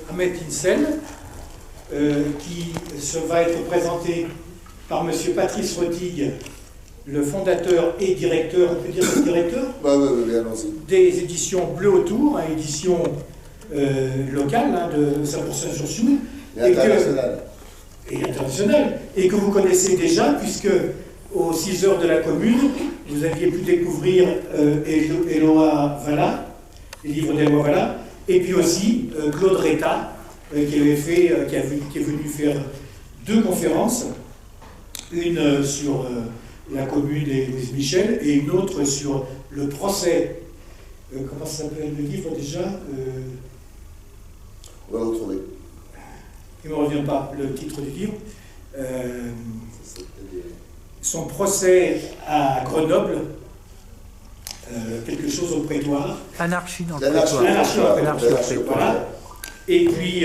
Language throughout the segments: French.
Ahmet İnsel, qui va être présenté par M. Patrice Rotig, le fondateur et directeur, on peut dire directeur, des éditions Bleu Autour, hein, édition locale hein, de Saint-Pourçain-sur-Sioule. Et internationale. Et que vous connaissez déjà, puisque aux 6 heures de la commune, vous aviez pu découvrir Éloi Valla, les livres d'Éloi Valla, et puis aussi Claude Reta, qui est venu faire 2 conférences, une sur la commune et Louise Michel, et une autre sur le procès. Comment ça s'appelle le livre déjà On va le retrouver. Il ne me revient pas le titre du livre. Son procès à Grenoble, quelque chose au prétoire. Anarchie dans le prétoire. Anarchie au prétoire. Voilà. Et puis,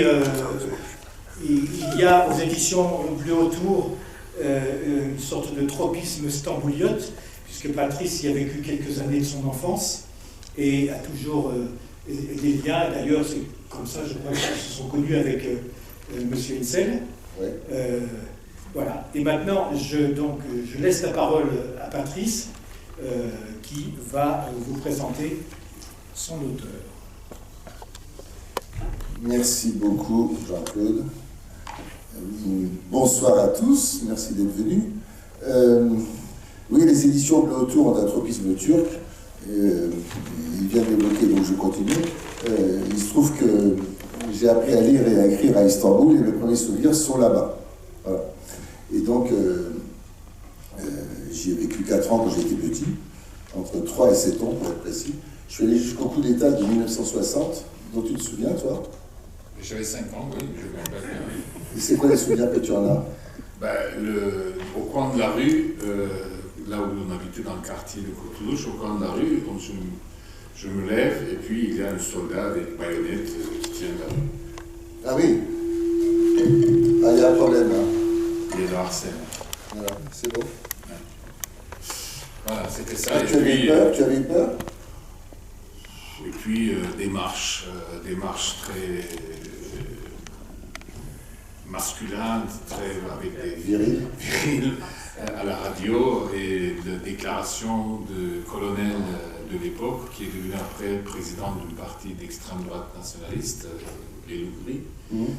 il y a aux éditions Bleu Autour une sorte de tropisme stambouliote, puisque Patrice y a vécu quelques années de son enfance et a toujours des liens. D'ailleurs, c'est comme ça, je crois qu'ils se sont connus avec M. Insel. Ouais. Voilà. Et maintenant, je laisse la parole à Patrice, qui va vous présenter son auteur. Merci beaucoup, Jean-Claude. Bonsoir à tous, merci d'être venus. Oui, les éditions Bleu Autour ont un tropisme turc. Il vient d'évoquer, donc je continue. Il se trouve que j'ai appris à lire et à écrire à Istanbul, et mes premiers souvenirs sont là-bas. Voilà. Et donc, j'y ai vécu 4 ans quand j'étais petit, entre 3 et 7 ans pour être précis. Je suis allé jusqu'au coup d'État de 1960, dont tu te souviens, toi? J'avais 5 ans, oui, je me rappelle bien. Et c'est quoi les souvenirs que tu en as? Au coin de la rue, là où on habitait dans le quartier de Courtouche, au coin de la rue, je me lève et puis il y a un soldat avec baïonnette qui tient la rue. Ah oui. Ah, il y a un problème là. Il est de harcèlement. Voilà, c'est bon. Ouais. Voilà, c'était ça. Tu avais peur? Et puis des marches très masculines, avec des virils à la radio, et de déclarations de colonel de l'époque, qui est devenu après président d'une partie d'extrême droite nationaliste, les Lougris.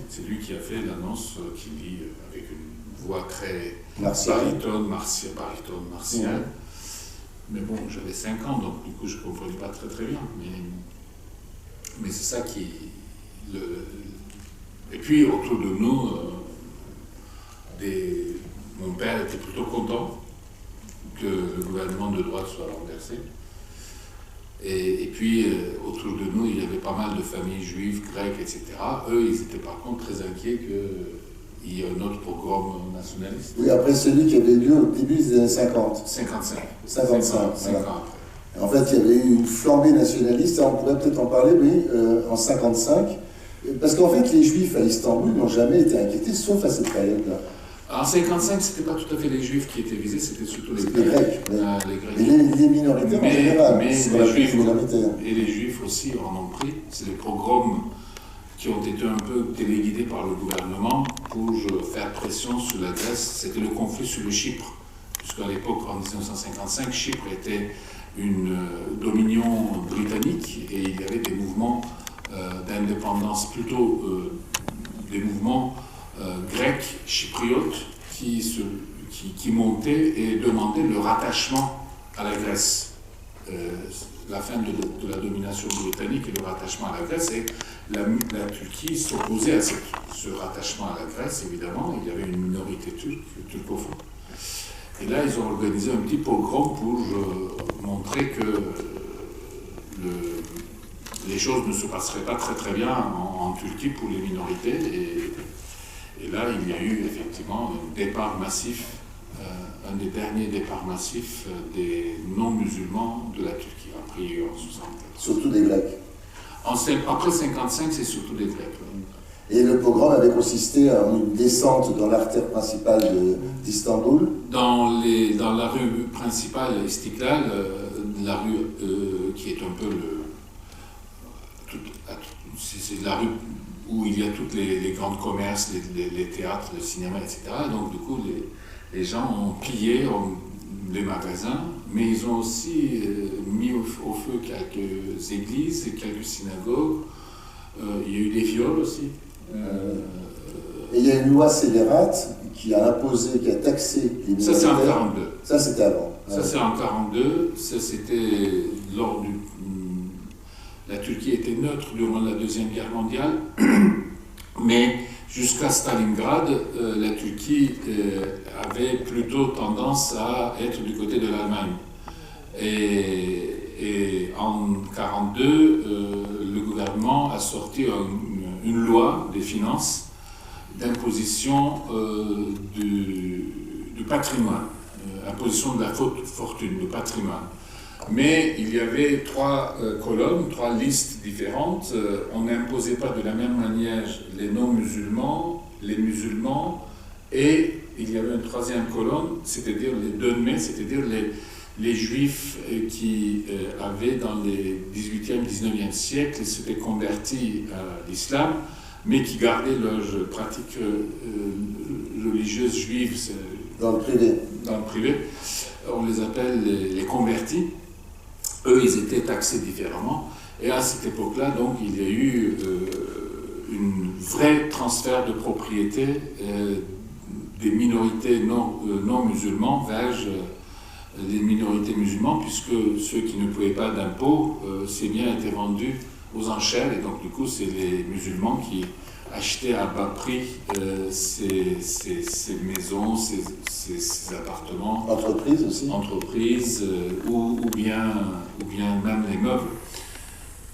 C'est lui qui a fait l'annonce qui dit avec une voix très baryton martiale. Mais bon, j'avais 5 ans, donc du coup je ne comprenais pas très bien. Mais c'est ça qui... Et puis autour de nous, mon père était plutôt content que le gouvernement de droite soit renversé. Et puis autour de nous, il y avait pas mal de familles juives, grecques, etc. Eux, ils étaient par contre très inquiets qu'il y ait un autre pogrom nationaliste. Oui, après celui qui avait lieu au début des années 50. 55. 55, 5 voilà. ans après. En fait, il y avait eu une flambée nationaliste, on pourrait peut-être en parler, oui, en 55. Parce qu'en fait, les Juifs à Istanbul n'ont jamais été inquiétés, sauf à cette période-là. En 55, ce n'était pas tout à fait les Juifs qui étaient visés, c'était surtout les Grecs. Les Grecs. Les Et les minorités en général. Mais c'est les Juifs, minoritaires. et les Juifs aussi en ont pris. C'est les pogroms qui ont été un peu téléguidés par le gouvernement pour faire pression sur la Grèce. C'était le conflit sur le Chypre. Puisqu'à l'époque, en 1955, Chypre était une dominion britannique et il y avait des mouvements d'indépendance, plutôt des mouvements grecs, chypriotes, qui montaient et demandaient le rattachement à la Grèce. La fin de la domination britannique et le rattachement à la Grèce, et la Turquie s'opposait à ce rattachement à la Grèce, évidemment. Il y avait une minorité turcophone. Et là, ils ont organisé un petit pogrom pour montrer que les choses ne se passeraient pas très bien en Turquie pour les minorités. Et là, il y a eu effectivement un départ massif, un des derniers départs massifs des non-musulmans de la Turquie, après il y a eu en 64. Surtout des Grecs. Après 55, c'est surtout des Grecs. Et le pogrom avait consisté en une descente dans l'artère principale d'Istanbul. Dans la rue principale, Istiklal, la rue qui est un peu c'est la rue où il y a tous les grands commerces, les théâtres, le cinéma, etc. Donc du coup, les gens ont pillé les magasins, mais ils ont aussi mis au feu quelques églises et quelques synagogues. Il y a eu des viols aussi. Et il y a une loi scélérate qui a imposé, qui a taxé les minoritaires. Ça, c'est en 42. Ça, c'était avant. Ça, c'est en 42. Ça, c'était lors du... La Turquie était neutre durant la Deuxième Guerre mondiale, mais jusqu'à Stalingrad, la Turquie avait plutôt tendance à être du côté de l'Allemagne. Et en 1942, le gouvernement a sorti une loi des finances d'imposition du patrimoine, imposition de la fortune, du patrimoine. Mais il y avait trois colonnes, trois listes différentes. On n'imposait pas de la même manière les non-musulmans, les musulmans, et il y avait une troisième colonne, c'est-à-dire les dönmés, c'est-à-dire les juifs qui avaient dans les 18e, 19e siècles s'étaient convertis à l'islam, mais qui gardaient leurs pratiques religieuses juives. Dans le privé. Dans le privé. On les appelle les convertis. Eux, ils étaient taxés différemment. Et à cette époque-là, donc, il y a eu un vrai transfert de propriété des minorités non musulmanes vers les minorités musulmanes, puisque ceux qui ne payaient pas d'impôts, ces biens étaient vendus aux enchères. Et donc, du coup, c'est les musulmans qui achetaient à bas prix ces maisons, ces appartements. Entreprises aussi. Entreprises, ou bien même les meubles.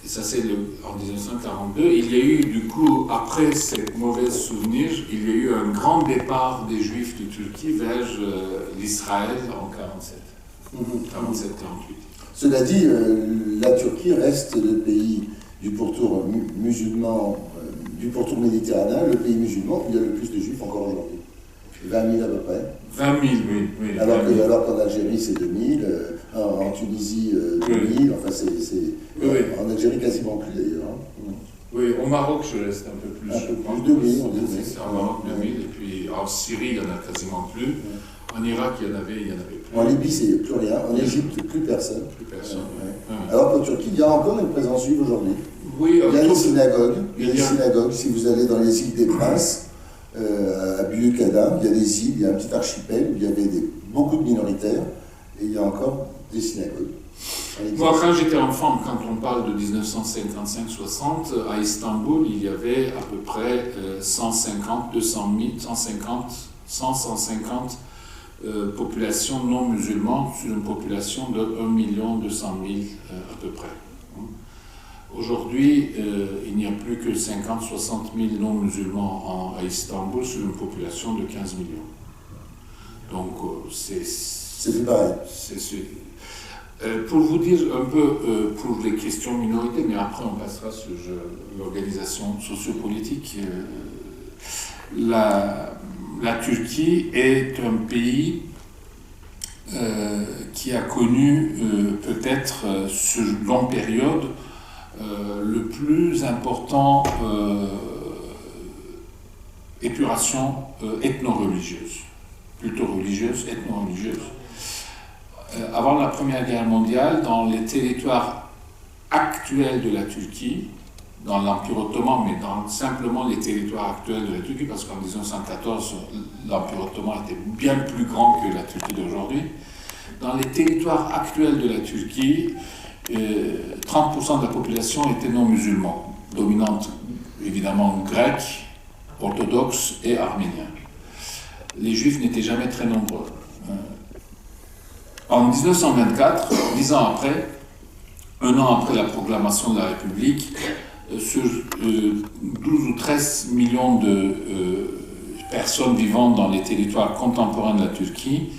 Et ça, c'est en 1942. Il y a eu, du coup, après ces mauvais souvenirs, il y a eu un grand départ des Juifs de Turquie vers l'Israël en 47. 47-48. Cela dit, la Turquie reste le pays du pourtour musulman, du pourtour méditerranéen, le pays musulman où il y a le plus de Juifs encore aujourd'hui. 20 000 à peu près. 20 000, oui. Alors qu'en Algérie, c'est 2 000, en Tunisie, 2 000, enfin, en Algérie, quasiment plus d'ailleurs. Oui, au Maroc, je reste un peu plus. Un peu plus, 2 000, on dit. C'est en Maroc, 2 000, et puis en Syrie, il n'y en a quasiment plus. En Irak, il y en avait plus. En Libye, c'est plus rien. En Égypte, plus personne. Plus personne. Alors qu'en Turquie, il y a encore une présence juive aujourd'hui. Oui, il y a des synagogues. Si vous allez dans les îles des Princes, à Büyükada, il y a des îles, il y a un petit archipel où il y avait beaucoup de minoritaires, et il y a encore des synagogues. Moi, quand j'étais enfant, quand on parle de 1955-60, à Istanbul, il y avait à peu près 150, 200 000, 150 populations non musulmanes sur une population de 1 200 000 à peu près. Aujourd'hui, il n'y a plus que 50-60 000 non musulmans à Istanbul sur une population de 15 millions. Donc, c'est plus pareil. Pour vous dire un peu pour les questions minorités, mais après on passera sur l'organisation sociopolitique, la Turquie est un pays qui a connu peut-être sur une longue période le plus important épuration ethno-religieuse, plutôt religieuse, ethno-religieuse. Avant la Première Guerre mondiale, dans les territoires actuels de la Turquie, dans l'Empire ottoman, mais dans simplement les territoires actuels de la Turquie, parce qu'en 1914, l'Empire ottoman était bien plus grand que la Turquie d'aujourd'hui. Dans les territoires actuels de la Turquie, 30% de la population était non musulmane, dominante évidemment grecque, orthodoxe et arménienne. Les juifs n'étaient jamais très nombreux. En 1924, 10 ans après, un an après la proclamation de la République, sur 12 ou 13 millions de personnes vivant dans les territoires contemporains de la Turquie,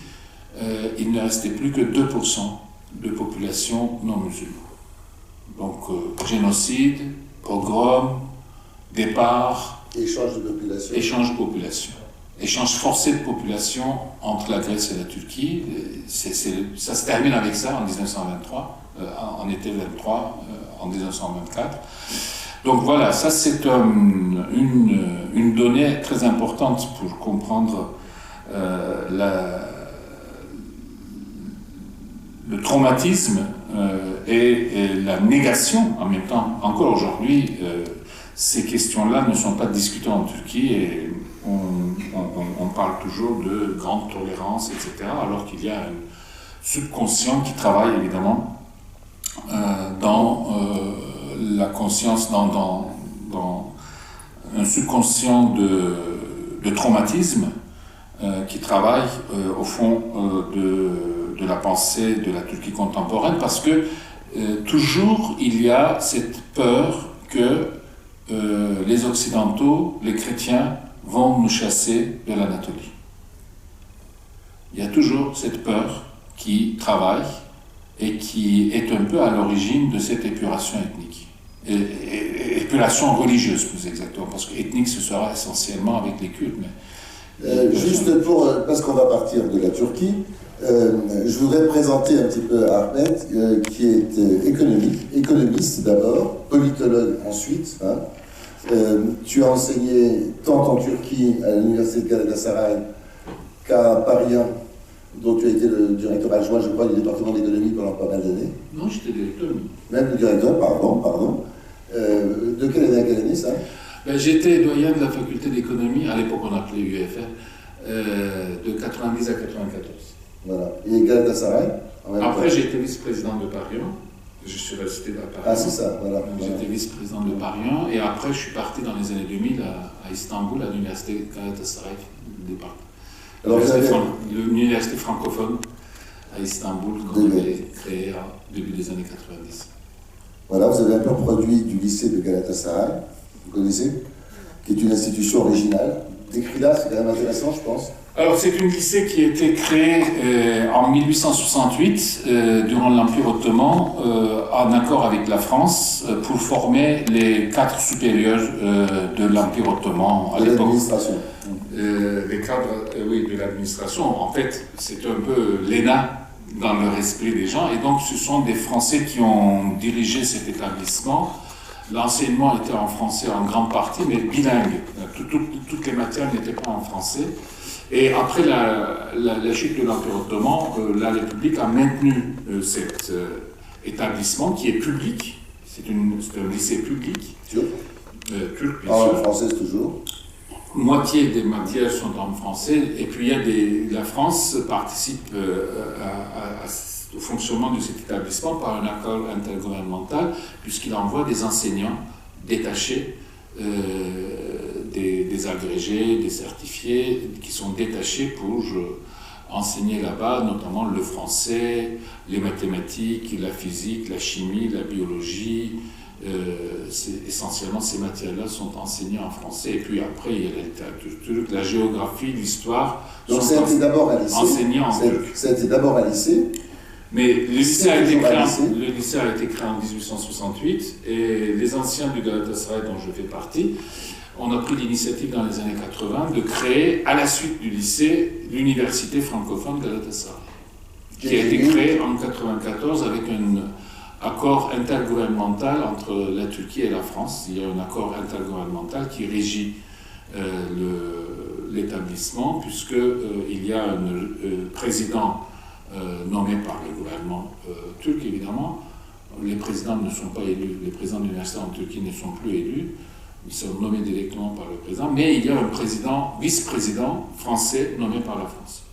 il ne restait plus que 2% de population non musulmane. Donc, génocide, pogrom, départ, échange de population. Échange forcé de population entre la Grèce et la Turquie. Ça se termine avec ça en 1923, en été 23, en 1924. Donc voilà, ça c'est une donnée très importante pour comprendre le traumatisme et la négation en même temps. Encore aujourd'hui, ces questions-là ne sont pas discutées en Turquie et on parle toujours de grande tolérance, etc., alors qu'il y a un subconscient qui travaille évidemment dans la conscience, dans un subconscient de traumatisme qui travaille au fond de la pensée de la Turquie contemporaine, parce que toujours il y a cette peur que les Occidentaux, les chrétiens, vont nous chasser de l'Anatolie. Il y a toujours cette peur qui travaille et qui est un peu à l'origine de cette épuration ethnique. Épuration religieuse, plus exactement, parce que ethnique, ce sera essentiellement avec les cultes. Mais juste parce qu'on va partir de la Turquie, je voudrais présenter un petit peu Ahmed, qui est économiste d'abord, politologue ensuite. Hein. Tu as enseigné tant en Turquie, à l'université de Galatasaray, qu'à Paris 1, dont tu as été le directeur adjoint, je crois, du département d'économie pendant pas mal d'années. Non, j'étais directeur. Même le directeur, pardon. De quelle année à quelle année, ça? J'étais doyen de la faculté d'économie, à l'époque on appelait UFR, de 90 à 94. Voilà. Et Galatasaray? Après, j'ai été vice-président de Paris 1. Je suis resté à Paris 1. Ah, c'est ça, voilà. J'étais vice-président de Paris 1. Et après, je suis parti dans les années 2000 à Istanbul, à l'université Galatasaray, l'université francophone à Istanbul, qu'on avait créée au début des années 90. Voilà, vous avez un peu produit du lycée de Galatasaray, vous connaissez, qui est une institution originale. Décris-la, c'est quand même intéressant, je pense. Alors, c'est une lycée qui a été créée en 1868, durant l'Empire ottoman, en accord avec la France, pour former les cadres supérieurs de l'Empire ottoman à l'époque. De l'administration. Les cadres, oui, de l'administration. En fait, c'est un peu l'ENA dans leur esprit des gens. Et donc, ce sont des Français qui ont dirigé cet établissement. L'enseignement était en français en grande partie, mais bilingue. Toutes les matières n'étaient pas en français. Et après la chute de l'Empire ottoman, la République a maintenu cet établissement qui est public. C'est un lycée public. Turc, bien sûr. Française toujours. Moitié des matières sont en français. Et puis la France participe au fonctionnement de cet établissement par un accord intergouvernemental, puisqu'il envoie des enseignants détachés, des agrégés, des certifiés, qui sont détachés pour enseigner là-bas, notamment le français, les mathématiques, la physique, la chimie, la biologie. Essentiellement, ces matières-là sont enseignées en français. Et puis après, il y a la littérature turque, la géographie, l'histoire. Donc ça a été d'abord à lycée. Enseigné en turc. Ça a été d'abord à lycée. Mais le lycée a été créé en 1868 et les anciens du Galatasaray, dont je fais partie, on a pris l'initiative dans les années 80 de créer, à la suite du lycée, l'université francophone Galatasaray, qui a été créée en 1994 avec un accord intergouvernemental entre la Turquie et la France. Il y a un accord intergouvernemental qui régit l'établissement, puisqu'il y a un président nommé par le gouvernement turc, évidemment. Les présidents ne sont pas élus, les présidents d'université en Turquie ne sont plus élus, ils sont nommés directement par le président, mais il y a un vice-président français nommé par la France.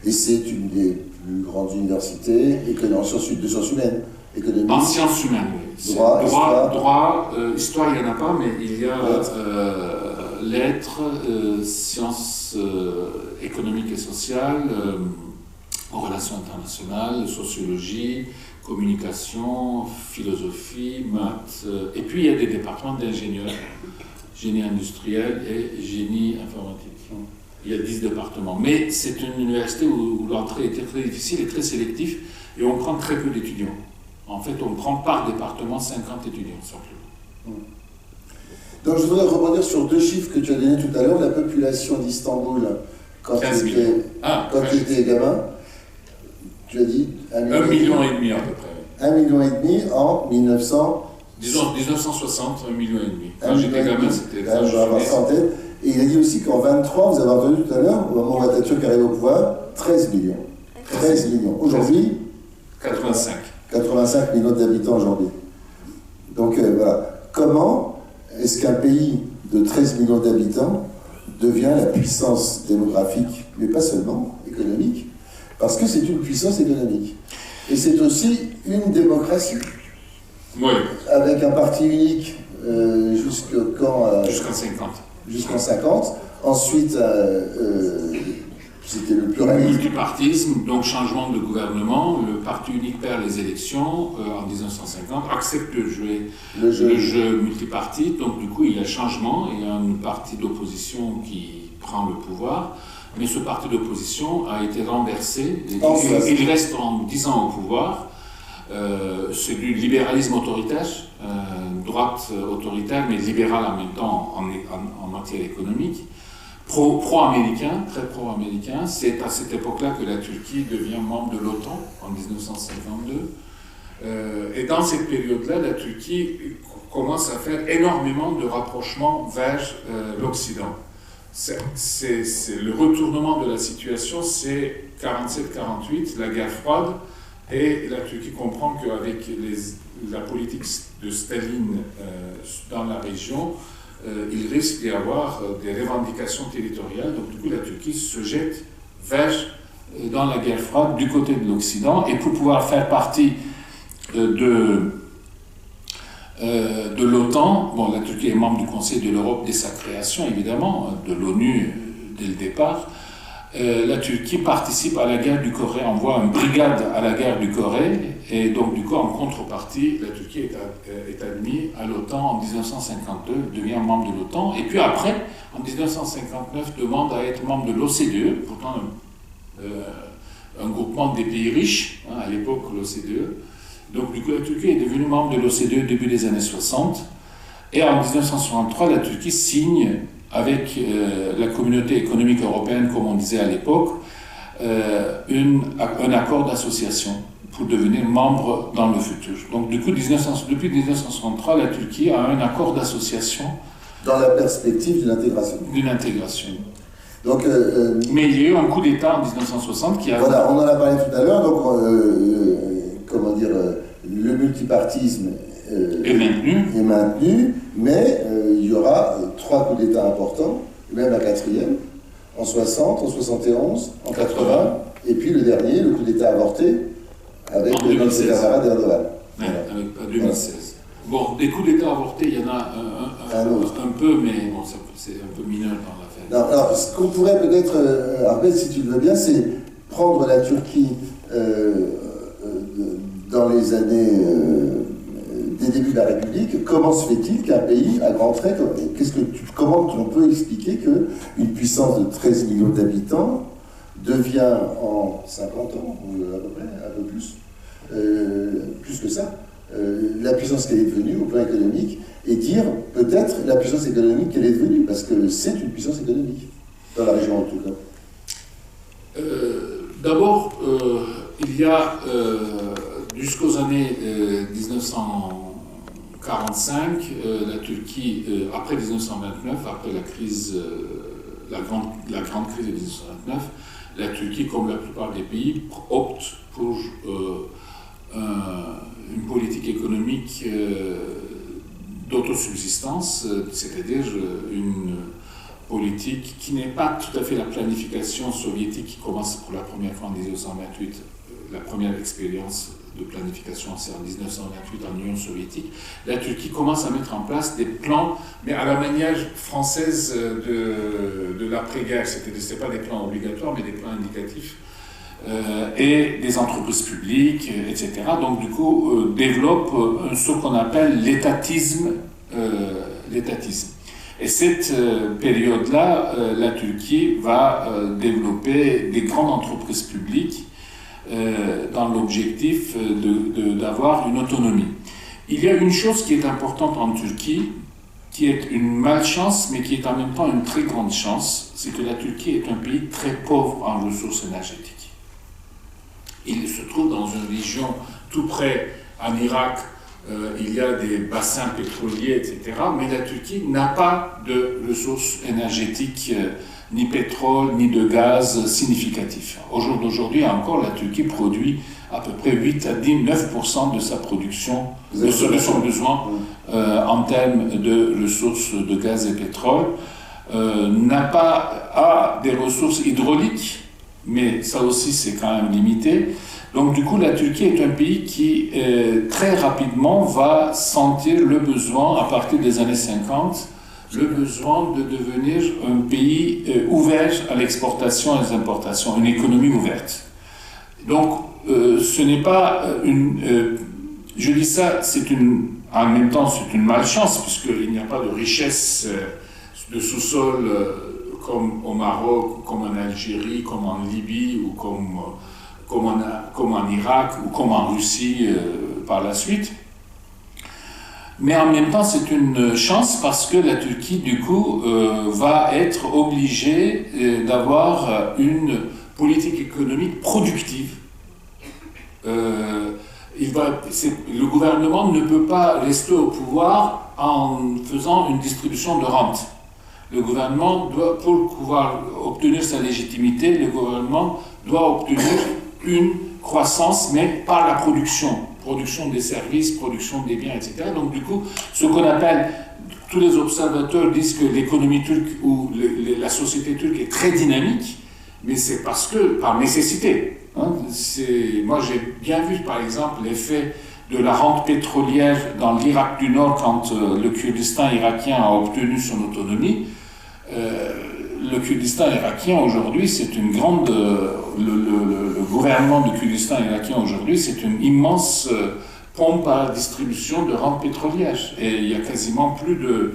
Et c'est une des plus grandes universités en sciences humaines, économie. En sciences humaines, oui. Droit, histoire, il n'y en a pas, mais il y a lettres, sciences économiques et sociales, relations internationales, sociologie, communication, philosophie, maths, et puis il y a des départements d'ingénieurs, génie industriel et génie informatique. Il y a 10 départements. Mais c'est une université où l'entrée était très difficile et très sélective, et on prend très peu d'étudiants. En fait, on prend par département 50 étudiants, simplement. Donc je voudrais rebondir sur deux chiffres que tu as donnés tout à l'heure. La population d'Istanbul, quand tu étais gamin, tu as dit 1,5 million à peu près. 1,5 million en 1900. Disons 1960, 1,5 million. Quand j'étais gamin, c'était ça. Je vais avoir ça en tête. Et il a dit aussi qu'en 23, vous avez entendu tout à l'heure, au moment où Atatürk arrive au pouvoir, 13 millions. 13 millions. Aujourd'hui, 85 millions d'habitants aujourd'hui. Donc voilà. Comment est-ce qu'un pays de 13 millions d'habitants devient la puissance démographique, mais pas seulement économique, parce que c'est une puissance économique. Et c'est aussi une démocratie. Oui. Avec un parti unique jusqu'en 50. Jusqu'en 50. Ensuite, c'était le pluralisme. Le multipartisme, donc changement de gouvernement, le parti unique perd les élections en 1950, accepte de jouer le jeu multipartite, donc du coup il y a changement, il y a un parti d'opposition qui prend le pouvoir, mais ce parti d'opposition a été renversé, il reste en 10 ans au pouvoir, c'est du libéralisme autoritaire, droite autoritaire, mais libérale en même temps en matière économique. Pro-américain, très pro-américain. C'est à cette époque-là que la Turquie devient membre de l'OTAN, en 1952. Et dans cette période-là, la Turquie commence à faire énormément de rapprochements vers l'Occident. C'est le retournement de la situation, c'est 47-48, la guerre froide, et la Turquie comprend qu'avec la politique de Staline dans la région, il risque d'y avoir des revendications territoriales. Donc, du coup, la Turquie se jette dans la guerre froide du côté de l'Occident. Et pour pouvoir faire partie de l'OTAN, bon, la Turquie est membre du Conseil de l'Europe dès sa création, évidemment, de l'ONU dès le départ. La Turquie participe à la guerre du Corée, envoie une brigade à la guerre du Corée, et donc du coup en contrepartie, la Turquie est admise à l'OTAN en 1952, devient membre de l'OTAN, et puis après, en 1959, demande à être membre de l'OCDE, pourtant un groupement des pays riches, hein, à l'époque l'OCDE. Donc du coup la Turquie est devenue membre de l'OCDE début des années 60, et en 1963, la Turquie signe avec la communauté économique européenne, comme on disait à l'époque, un accord d'association pour devenir membre dans le futur. Donc du coup, depuis 1963, la Turquie a un accord d'association. Dans la perspective d'une intégration. Donc, mais il y a eu un coup d'État en 1960 qui a... Voilà, on en a parlé tout à l'heure, donc comment dire, le multipartisme est maintenu, mais il y aura 3 coups d'État importants, même un 4e, en 60, en 71, en 80, et puis le dernier, le coup d'État avorté, avec notre camarade Erdogan. Oui, avec 2016. Voilà. Bon, des coups d'État avortés, il y en a un peu, mais bon, c'est un peu mineur dans l'affaire. Alors, ce qu'on pourrait peut-être, Arbet, si tu le veux bien, c'est prendre la Turquie dans les années des débuts de la République. Comment se fait-il qu'un pays à grands traits, comment on peut expliquer qu'une puissance de 13 millions d'habitants devient en 50 ans, à peu près, un peu plus que ça, la puissance qu'elle est devenue au plan économique, et dire peut-être la puissance économique qu'elle est devenue, parce que c'est une puissance économique, dans la région en tout cas. D'abord, il y a jusqu'aux années 1945, la Turquie, après 1929, après la crise, la grande crise de 1929, la Turquie, comme la plupart des pays, opte pour une politique économique d'autosubsistance, c'est-à-dire une politique qui n'est pas tout à fait la planification soviétique qui commence pour la première fois en 1928. La première expérience de planification, c'est en 1928 en Union soviétique. La Turquie commence à mettre en place des plans, mais à la manière française de l'après-guerre. Ce n'étaient pas des plans obligatoires, mais des plans indicatifs. Et des entreprises publiques, etc. Donc, du coup, développe ce qu'on appelle l'étatisme. Et cette période-là, la Turquie va développer des grandes entreprises publiques dans l'objectif d'avoir une autonomie. Il y a une chose qui est importante en Turquie, qui est une malchance, mais qui est en même temps une très grande chance, c'est que la Turquie est un pays très pauvre en ressources énergétiques. Il se trouve dans une région tout près, en Irak, il y a des bassins pétroliers, etc. Mais la Turquie n'a pas de ressources énergétiques, ni pétrole, ni de gaz significatifs. Au jour d'aujourd'hui encore, la Turquie produit à peu près 8 à 9% de sa production, de son besoin en termes de ressources de gaz et pétrole. A des ressources hydrauliques, mais ça aussi c'est quand même limité. Donc du coup, la Turquie est un pays qui très rapidement va sentir le besoin, à partir des années 50, le besoin de devenir un pays ouvert à l'exportation et aux importations, une économie ouverte. Donc ce n'est pas je dis ça, en même temps c'est une malchance, puisqu'il n'y a pas de richesse de sous-sol comme au Maroc, comme en Algérie, comme en Libye, ou comme en Irak, ou comme en Russie par la suite. Mais en même temps, c'est une chance parce que la Turquie, du coup, va être obligée d'avoir une politique économique productive. Le gouvernement ne peut pas rester au pouvoir en faisant une distribution de rente. Le gouvernement doit, pour pouvoir obtenir sa légitimité, le gouvernement doit obtenir une croissance, mais par la production des services, production des biens, etc. Donc du coup, ce qu'on appelle, tous les observateurs disent que l'économie turque ou la société turque est très dynamique, mais c'est parce que, par nécessité. Moi j'ai bien vu par exemple l'effet de la rente pétrolière dans l'Irak du Nord quand le Kurdistan irakien a obtenu son autonomie. Le Kurdistan irakien aujourd'hui, c'est une grande... Le gouvernement du Kurdistan irakien aujourd'hui, c'est une immense pompe à distribution de rente pétrolière. Et il y a quasiment plus de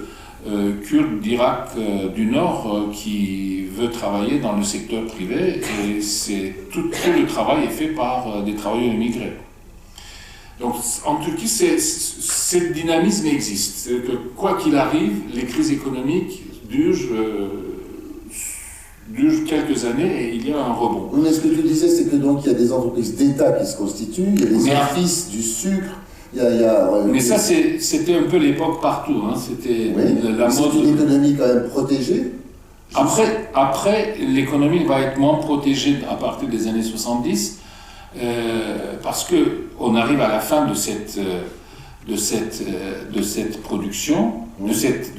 Kurdes d'Irak du Nord qui veut travailler dans le secteur privé. Et tout le travail est fait par des travailleurs immigrés. Donc en Turquie, ce dynamisme existe. C'est-à-dire que quoi qu'il arrive, les crises économiques durent quelques années et il y a un rebond. Oui, mais ce que tu disais, c'est que donc il y a des entreprises d'État qui se constituent, il y a des offices du sucre, mais ça, c'était un peu l'époque partout. C'était la mode. C'est une économie quand même protégée. Après, l'économie va être moins protégée à partir des années 70, parce qu'on arrive à la fin de cette production, de cette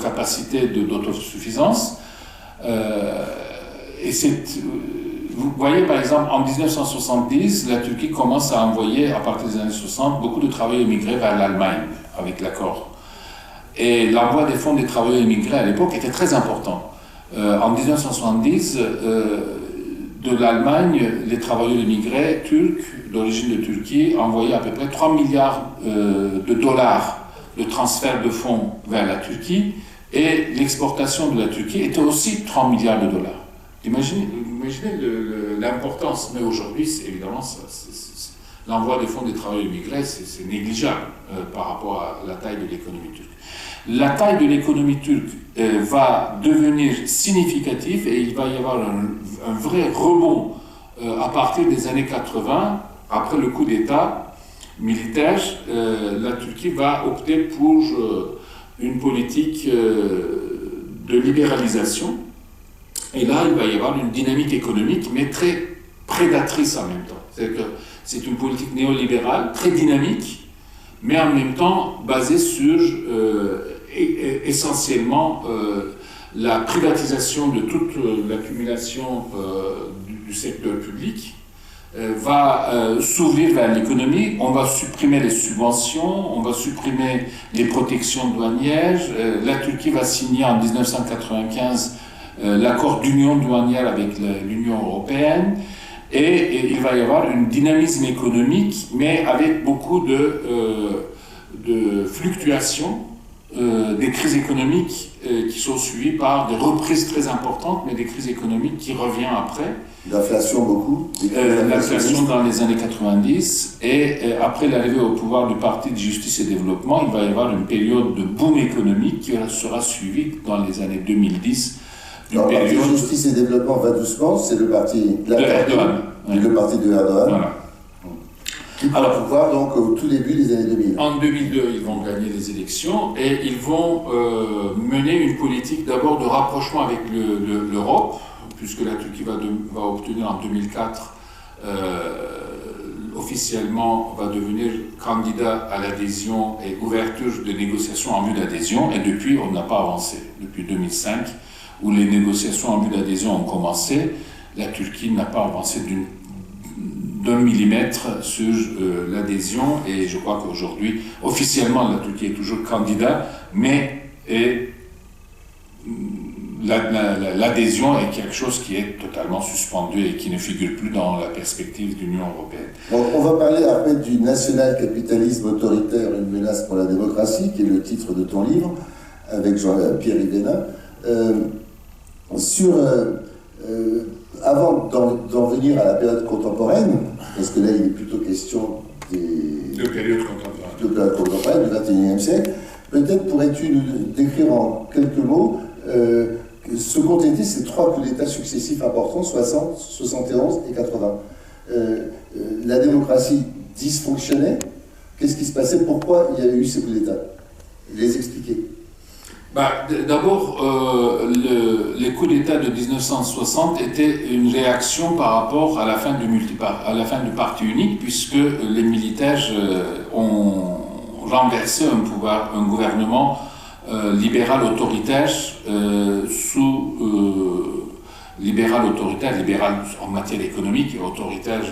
capacité d'autosuffisance. Vous voyez par exemple en 1970, la Turquie commence à envoyer à partir des années 60 beaucoup de travailleurs immigrés vers l'Allemagne avec l'accord. Et l'envoi des fonds des travailleurs immigrés à l'époque était très important. En 1970, de l'Allemagne, les travailleurs immigrés turcs d'origine de Turquie envoyaient à peu près 3 milliards de dollars de transfert de fonds vers la Turquie, et l'exportation de la Turquie était aussi 3 milliards de dollars. Imaginez l'importance, mais aujourd'hui, évidemment, l'envoi des fonds des travailleurs immigrés, c'est négligeable par rapport à la taille de l'économie turque. La taille de l'économie turque va devenir significative et il va y avoir un vrai rebond à partir des années 80, après le coup d'État militaire. La Turquie va opter pour une politique de libéralisation. Et là, il va y avoir une dynamique économique, mais très prédatrice en même temps. C'est-à-dire que c'est une politique néolibérale, très dynamique, mais en même temps basée sur essentiellement la privatisation de toute l'accumulation du secteur public, va s'ouvrir vers l'économie. On va supprimer les subventions, on va supprimer les protections douanières. La Turquie va signer en 1995 l'accord d'union douanière avec l'Union européenne, et il va y avoir un dynamisme économique, mais avec beaucoup de fluctuations, des crises économiques qui sont suivies par des reprises très importantes, mais des crises économiques qui reviennent après. L'inflation beaucoup. L'inflation dans les années 90, et après l'arrivée au pouvoir du Parti de Justice et Développement, il va y avoir une période de boom économique qui sera suivie dans les années 2010. Le Parti de Justice et Développement va doucement, c'est le parti de Erdogan. Le parti de Erdogan. Voilà. Qui prend le pouvoir donc au tout début des années 2000. En 2002, ils vont gagner les élections et ils vont mener une politique d'abord de rapprochement avec l'Europe, puisque la Turquie va obtenir en 2004 officiellement va devenir candidat à l'adhésion et ouverture de négociations en vue d'adhésion, et depuis on n'a pas avancé. Depuis 2005, où les négociations en vue d'adhésion ont commencé, la Turquie n'a pas avancé d'un millimètre sur l'adhésion, et je crois qu'aujourd'hui, officiellement, la Turquie est toujours candidat, mais l'adhésion est quelque chose qui est totalement suspendu et qui ne figure plus dans la perspective de l'Union européenne. Bon, on va parler après du national-capitalisme autoritaire, une menace pour la démocratie, qui est le titre de ton livre, avec Jean-Pierre Rivena. Avant d'en venir à la période contemporaine, parce que là il est plutôt question de période contemporaine du XXIe siècle, peut-être pourrais-tu nous décrire en quelques mots ce qu'ont été ces 3 coups d'État successifs importants, 60, 71 et 80. La démocratie dysfonctionnait. Qu'est-ce qui se passait? Pourquoi il y a eu ces coups d'État? Les expliquer. D'abord, les coups d'État de 1960 étaient une réaction par rapport à la fin du parti unique, puisque les militaires ont renversé un gouvernement libéral autoritaire libéral en matière économique et autoritaire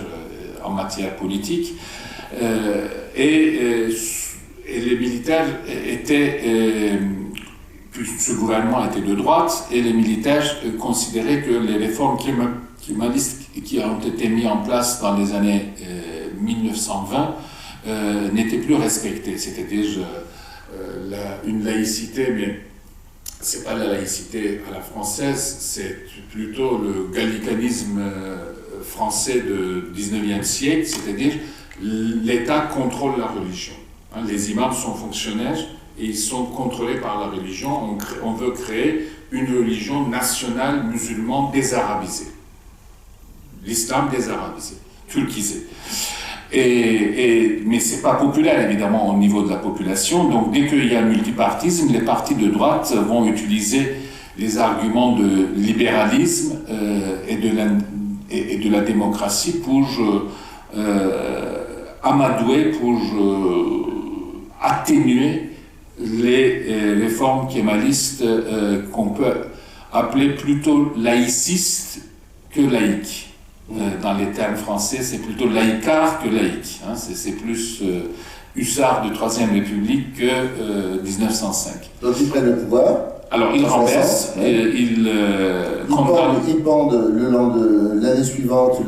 en matière politique, et les militaires ce gouvernement était de droite, et les militaires considéraient que les réformes climatistes qui ont été mises en place dans les années 1920 n'étaient plus respectées. C'était déjà une laïcité, mais c'est pas la laïcité à la française, c'est plutôt le gallicanisme français du 19e siècle, c'est-à-dire l'État contrôle la religion. Les imams sont fonctionnaires et ils sont contrôlés par la religion. On veut créer une religion nationale musulmane désarabisée. L'islam désarabisé, turquisé. Mais ce n'est pas populaire, évidemment, au niveau de la population. Donc, dès qu'il y a multipartisme, les partis de droite vont utiliser les arguments de libéralisme et de la démocratie pour amadouer, pour atténuer les réformes kémalistes qu'on peut appeler plutôt laïcistes que laïques. Dans les termes français, c'est plutôt laïcard que laïque. C'est plus hussard de Troisième République que 1905. Donc ils prennent le pouvoir. Alors ils renversent, ils pendent l'année suivante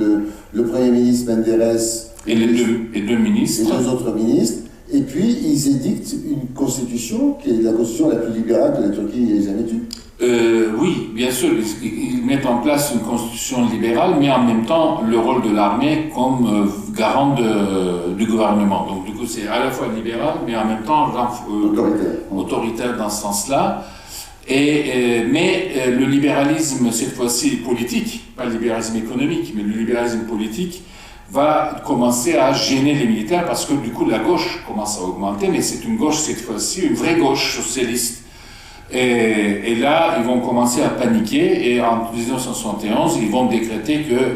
le Premier ministre Menderes et deux ministres. Et 2 autres ministres. Et puis, ils édictent une constitution qui est la constitution la plus libérale que la Turquie ait jamais eue. Oui, bien sûr, ils mettent en place une constitution libérale, mais en même temps, le rôle de l'armée comme garant du gouvernement. Donc, du coup, c'est à la fois libéral, mais en même temps autoritaire dans ce sens-là. Mais le libéralisme, cette fois-ci politique, pas le libéralisme économique, mais le libéralisme politique, va commencer à gêner les militaires parce que du coup la gauche commence à augmenter, mais c'est une gauche cette fois-ci, une vraie gauche socialiste. Et là, ils vont commencer à paniquer, et en 1971, ils vont décréter que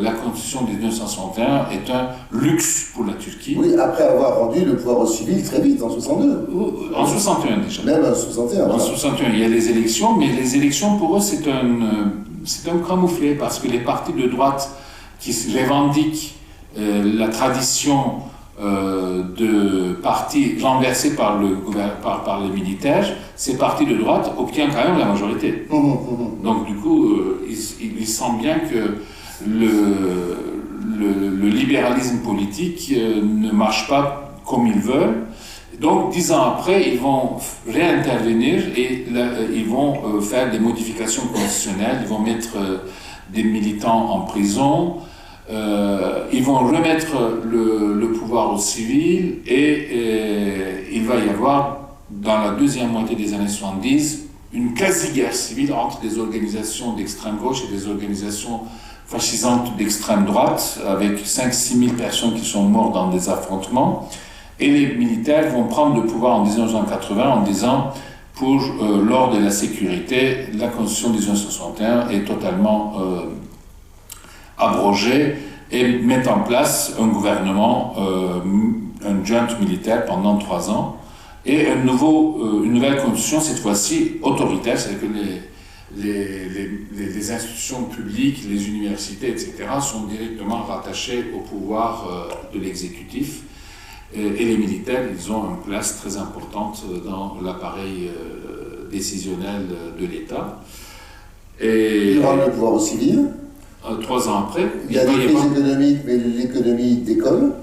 la constitution de 1961 est un luxe pour la Turquie. Oui, après avoir rendu le pouvoir aux civils très vite, en 62. En 61 déjà. Même en 61. En 61, il y a les élections, mais les élections pour eux, c'est un camouflet, parce que les partis de droite qui revendiquent la tradition de partis renversés par les militaires, ces partis de droite obtiennent quand même la majorité. Donc du coup, ils sentent bien que le libéralisme politique ne marche pas comme ils veulent. Donc 10 ans après, ils vont réintervenir et ils vont faire des modifications constitutionnelles, ils vont mettre des militants en prison, ils vont remettre le pouvoir aux civils, et il va y avoir, dans la deuxième moitié des années 70, une quasi-guerre civile entre des organisations d'extrême gauche et des organisations fascisante d'extrême droite, avec 5-6 000 personnes qui sont mortes dans des affrontements. Et les militaires vont prendre le pouvoir en 1980 en disant, pour l'ordre et la sécurité, la Constitution de 1961 est totalement abrogée et mettent en place un gouvernement, un junte militaire pendant 3 ans, et une nouvelle constitution, cette fois-ci autoritaire, c'est-à-dire que les institutions publiques, les universités, etc., sont directement rattachées au pouvoir de l'exécutif, et les militaires, ils ont une place très importante dans l'appareil décisionnel de l'État. Et il rend le pouvoir au civil. 3 ans après. Il y a des crises économiques, mais l'économie décolle.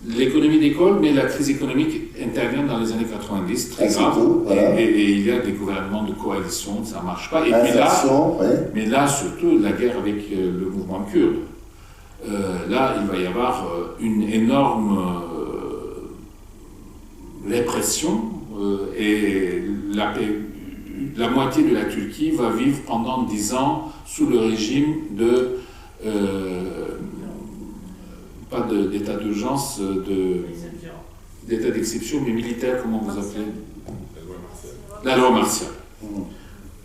L'économie décolle, mais la crise économique intervient dans les années 90, très grave. Voilà. Et il y a des gouvernements de coalition, ça ne marche pas. Et mais là, surtout, la guerre avec le mouvement kurde. Là, il va y avoir une énorme répression et la moitié de la Turquie va vivre pendant 10 ans sous le régime pas d'état d'urgence, d'état d'exception, mais militaire, comment vous appelez? La loi martiale.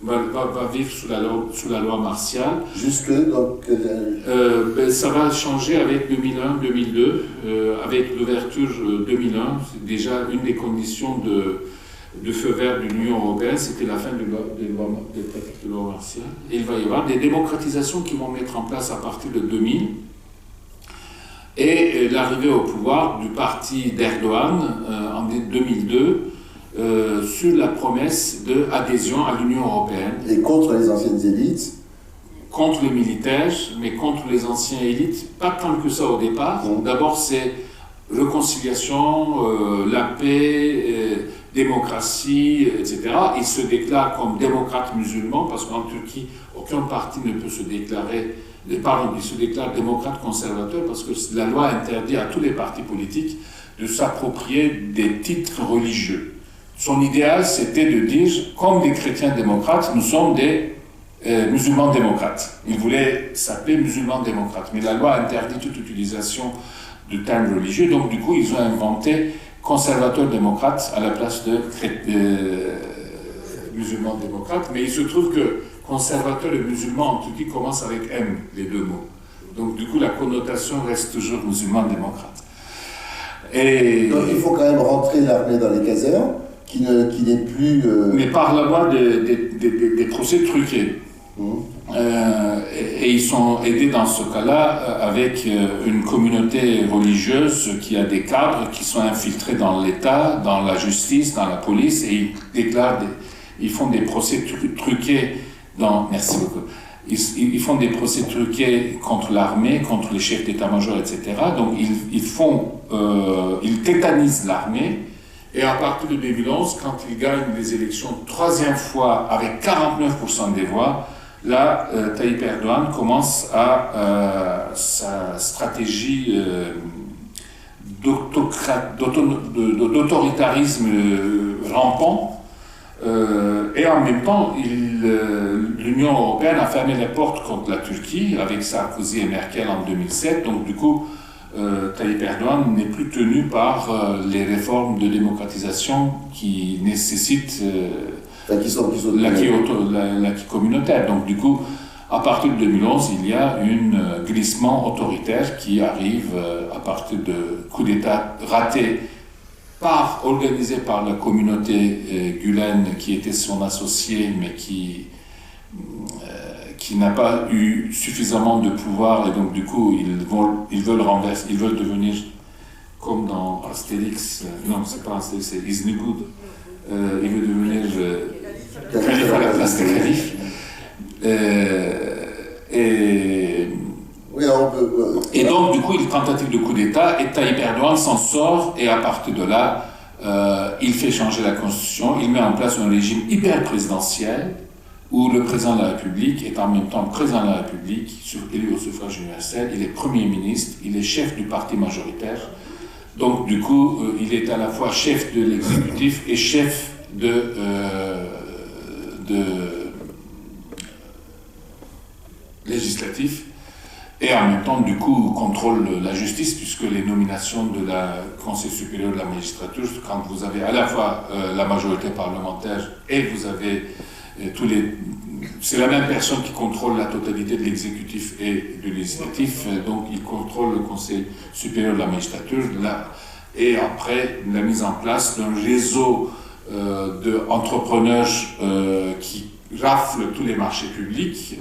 Va vivre sous la loi martiale. Jusque donc ça va changer avec 2001-2002, avec l'ouverture 2001. C'est déjà une des conditions de feu vert de l'Union européenne, c'était la fin des lois martiales. Et il va y avoir des démocratisations qui vont mettre en place à partir de 2000. Et l'arrivée au pouvoir du parti d'Erdogan en 2002 sur la promesse d'adhésion à l'Union européenne. Et contre les anciennes élites. Contre les militaires, mais contre les anciennes élites, pas tant que ça au départ. D'abord, c'est réconciliation, la paix, démocratie, etc. Il se déclare comme démocrate musulman, parce qu'en Turquie, aucun parti ne peut se déclarer. Il se déclare démocrate conservateur parce que la loi interdit à tous les partis politiques de s'approprier des titres religieux. Son idéal, c'était de dire, comme des chrétiens démocrates, nous sommes des musulmans démocrates. Il voulait s'appeler musulmans démocrates, mais la loi interdit toute utilisation de termes religieux, donc du coup, ils ont inventé conservateur démocrate à la place de musulmans démocrates, mais il se trouve que conservateur et musulman en Turquie commence avec M, les deux mots. Donc du coup, la connotation reste toujours musulman-démocrate. Donc il faut quand même rentrer l'armée dans les casernes, qui n'est plus... Mais par la voie des procès truqués. Et ils sont aidés dans ce cas-là avec une communauté religieuse qui a des cadres qui sont infiltrés dans l'État, dans la justice, dans la police, et ils font des procès truqués. Merci beaucoup. Ils font des procès truqués contre l'armée, contre les chefs d'état-major, etc. Donc ils tétanisent l'armée, et à partir de 2011, quand ils gagnent les élections 3e fois avec 49% des voix, là, Tayyip Erdogan commence à sa stratégie d'autoritarisme rampant. Et en même temps, l'Union européenne a fermé les portes contre la Turquie avec Sarkozy et Merkel en 2007. Donc du coup, Tayyip Erdogan n'est plus tenu par les réformes de démocratisation qui nécessitent l'acquis communautaire. Donc du coup, à partir de 2011, il y a un glissement autoritaire qui arrive à partir de coups d'État ratés organisé par la communauté Gülen, qui était son associé, mais qui n'a pas eu suffisamment de pouvoir, et donc du coup ils veulent renverser, ils veulent devenir comme dans Astérix, non c'est pas Astérix, c'est Isnigud, il veut devenir calife à la place de calife. Et donc, du coup, il tentative de coup d'État, et Tayyip Erdogan s'en sort, et à partir de là, il fait changer la Constitution, il met en place un régime hyper présidentiel, où le président de la République est en même temps président de la République, élu au suffrage universel, il est Premier ministre, il est chef du parti majoritaire. Donc, du coup, il est à la fois chef de l'exécutif et chef législatif. en même temps, du coup, contrôle la justice, puisque les nominations de la Conseil supérieur de la magistrature, quand vous avez à la fois la majorité parlementaire et vous avez tous les... C'est la même personne qui contrôle la totalité de l'exécutif et du législatif, donc il contrôle le Conseil supérieur de la magistrature, et après la mise en place d'un réseau d'entrepreneurs qui raflent tous les marchés publics,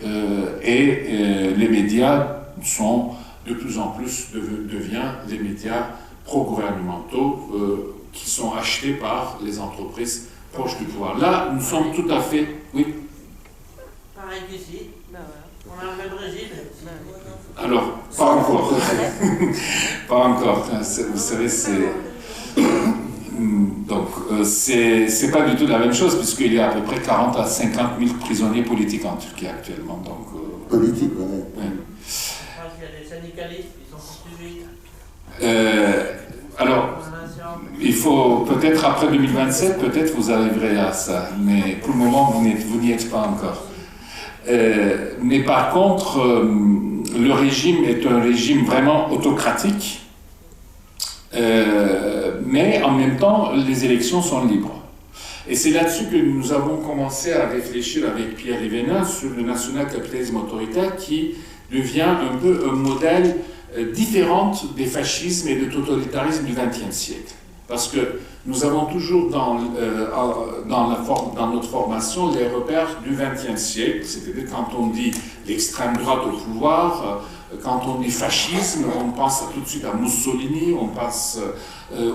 et les médias sont de plus en plus deviennent des médias pro-gouvernementaux qui sont achetés par les entreprises proches du pouvoir. Là, nous sommes tout à fait... Oui. Pareil qu'ici, on a le même régime. Alors, pas encore. Pas encore. Vous savez, c'est... Donc, c'est pas du tout la même chose, puisqu'il y a à peu près 40 à 50 000 prisonniers politiques en Turquie actuellement. Donc, politique, oui. Ouais. Parce qu'il y a des syndicalistes qui sont poursuivis. Alors, il faut peut-être après 2027, peut-être vous arriverez à ça, mais pour le moment, vous n'y êtes pas encore. Mais par contre, le régime est un régime vraiment autocratique, mais en même temps, les élections sont libres. Et c'est là-dessus que nous avons commencé à réfléchir avec Pierre Yvénin sur le national-capitalisme autoritaire qui devient un peu un modèle différent des fascismes et du totalitarisme du XXe siècle. Parce que nous avons toujours dans notre formation les repères du XXe siècle, c'est-à-dire quand on dit l'extrême droite au pouvoir, quand on dit fascisme, on pense tout de suite à Mussolini, on pense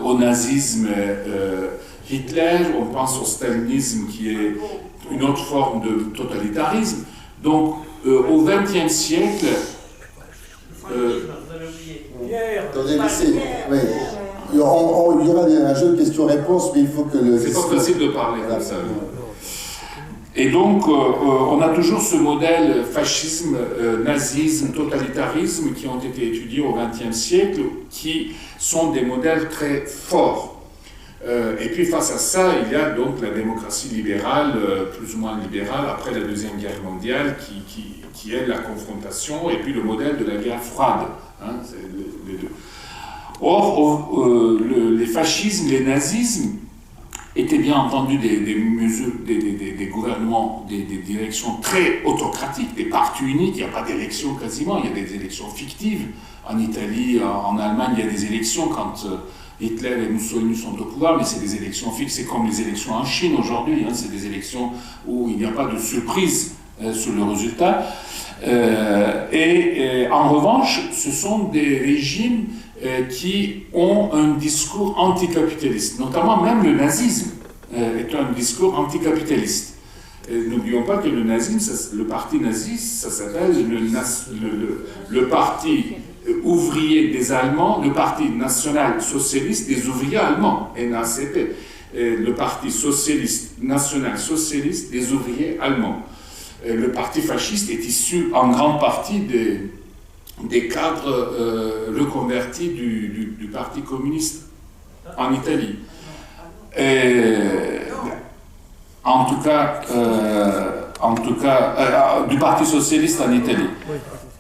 au nazisme Hitler, on pense au stalinisme qui est une autre forme de totalitarisme. Donc au XXe siècle... Attendez, oui. Il y aura un jeu de questions-réponses, mais il faut que le... C'est pas possible de parler comme ça. Et donc, on a toujours ce modèle fascisme, nazisme, totalitarisme qui ont été étudiés au XXe siècle, qui sont des modèles très forts. Et puis face à ça, il y a donc la démocratie libérale, plus ou moins libérale, après la Deuxième Guerre mondiale, qui est la confrontation, et puis le modèle de la guerre froide. Hein, c'est les deux. Or, les fascismes, les nazismes étaient bien entendu des mesures, des gouvernements, des directions très autocratiques, des partis uniques. Il n'y a pas d'élections quasiment, il y a des élections fictives. En Italie, en Allemagne, il y a des élections quand Hitler et Mussolini sont au pouvoir, mais c'est des élections fixes. C'est comme les élections en Chine aujourd'hui, hein, c'est des élections où il n'y a pas de surprise sur le résultat. En revanche, ce sont des régimes qui ont un discours anticapitaliste, notamment même le nazisme est un discours anticapitaliste. N'oublions pas que le nazisme, le parti nazi, ça s'appelle le parti ouvrier des Allemands, le parti national socialiste des ouvriers allemands, NACP, le parti socialiste, national socialiste des ouvriers allemands. Le parti fasciste est issu en grande partie des cadres reconvertis du Parti communiste en Italie. En tout cas, du Parti socialiste en Italie.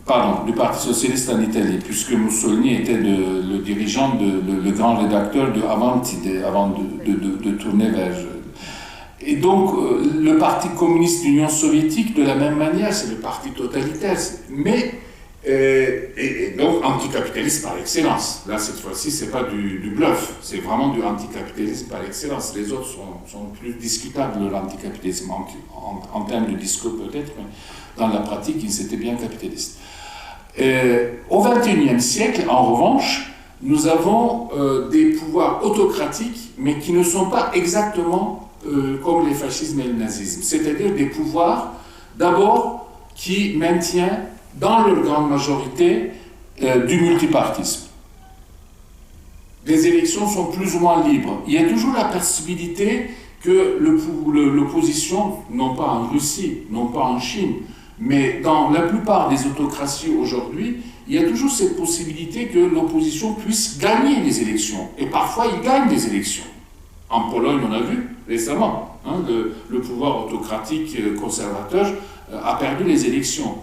Pardon, du Parti socialiste en Italie, puisque Mussolini était le dirigeant, le grand rédacteur de Avanti, avant de tourner vers... Et donc, le Parti communiste de l'Union soviétique, de la même manière, c'est le parti totalitaire, mais... et donc anticapitaliste par excellence. Là, cette fois-ci, c'est pas du bluff, c'est vraiment du anticapitalisme par excellence. Les autres sont plus discutables, l'anticapitalisme, en termes de discours peut-être, mais dans la pratique, ils étaient bien capitalistes. Au XXIe siècle, en revanche, nous avons des pouvoirs autocratiques, mais qui ne sont pas exactement comme les fascismes et le nazisme. C'est-à-dire des pouvoirs, d'abord, qui maintiennent dans leur grande majorité du multipartisme. Les élections sont plus ou moins libres. Il y a toujours la possibilité que l'opposition, non pas en Russie, non pas en Chine, mais dans la plupart des autocraties aujourd'hui, il y a toujours cette possibilité que l'opposition puisse gagner les élections. Et parfois, il gagne des élections. En Pologne, on a vu récemment, hein, le pouvoir autocratique conservateur a perdu les élections.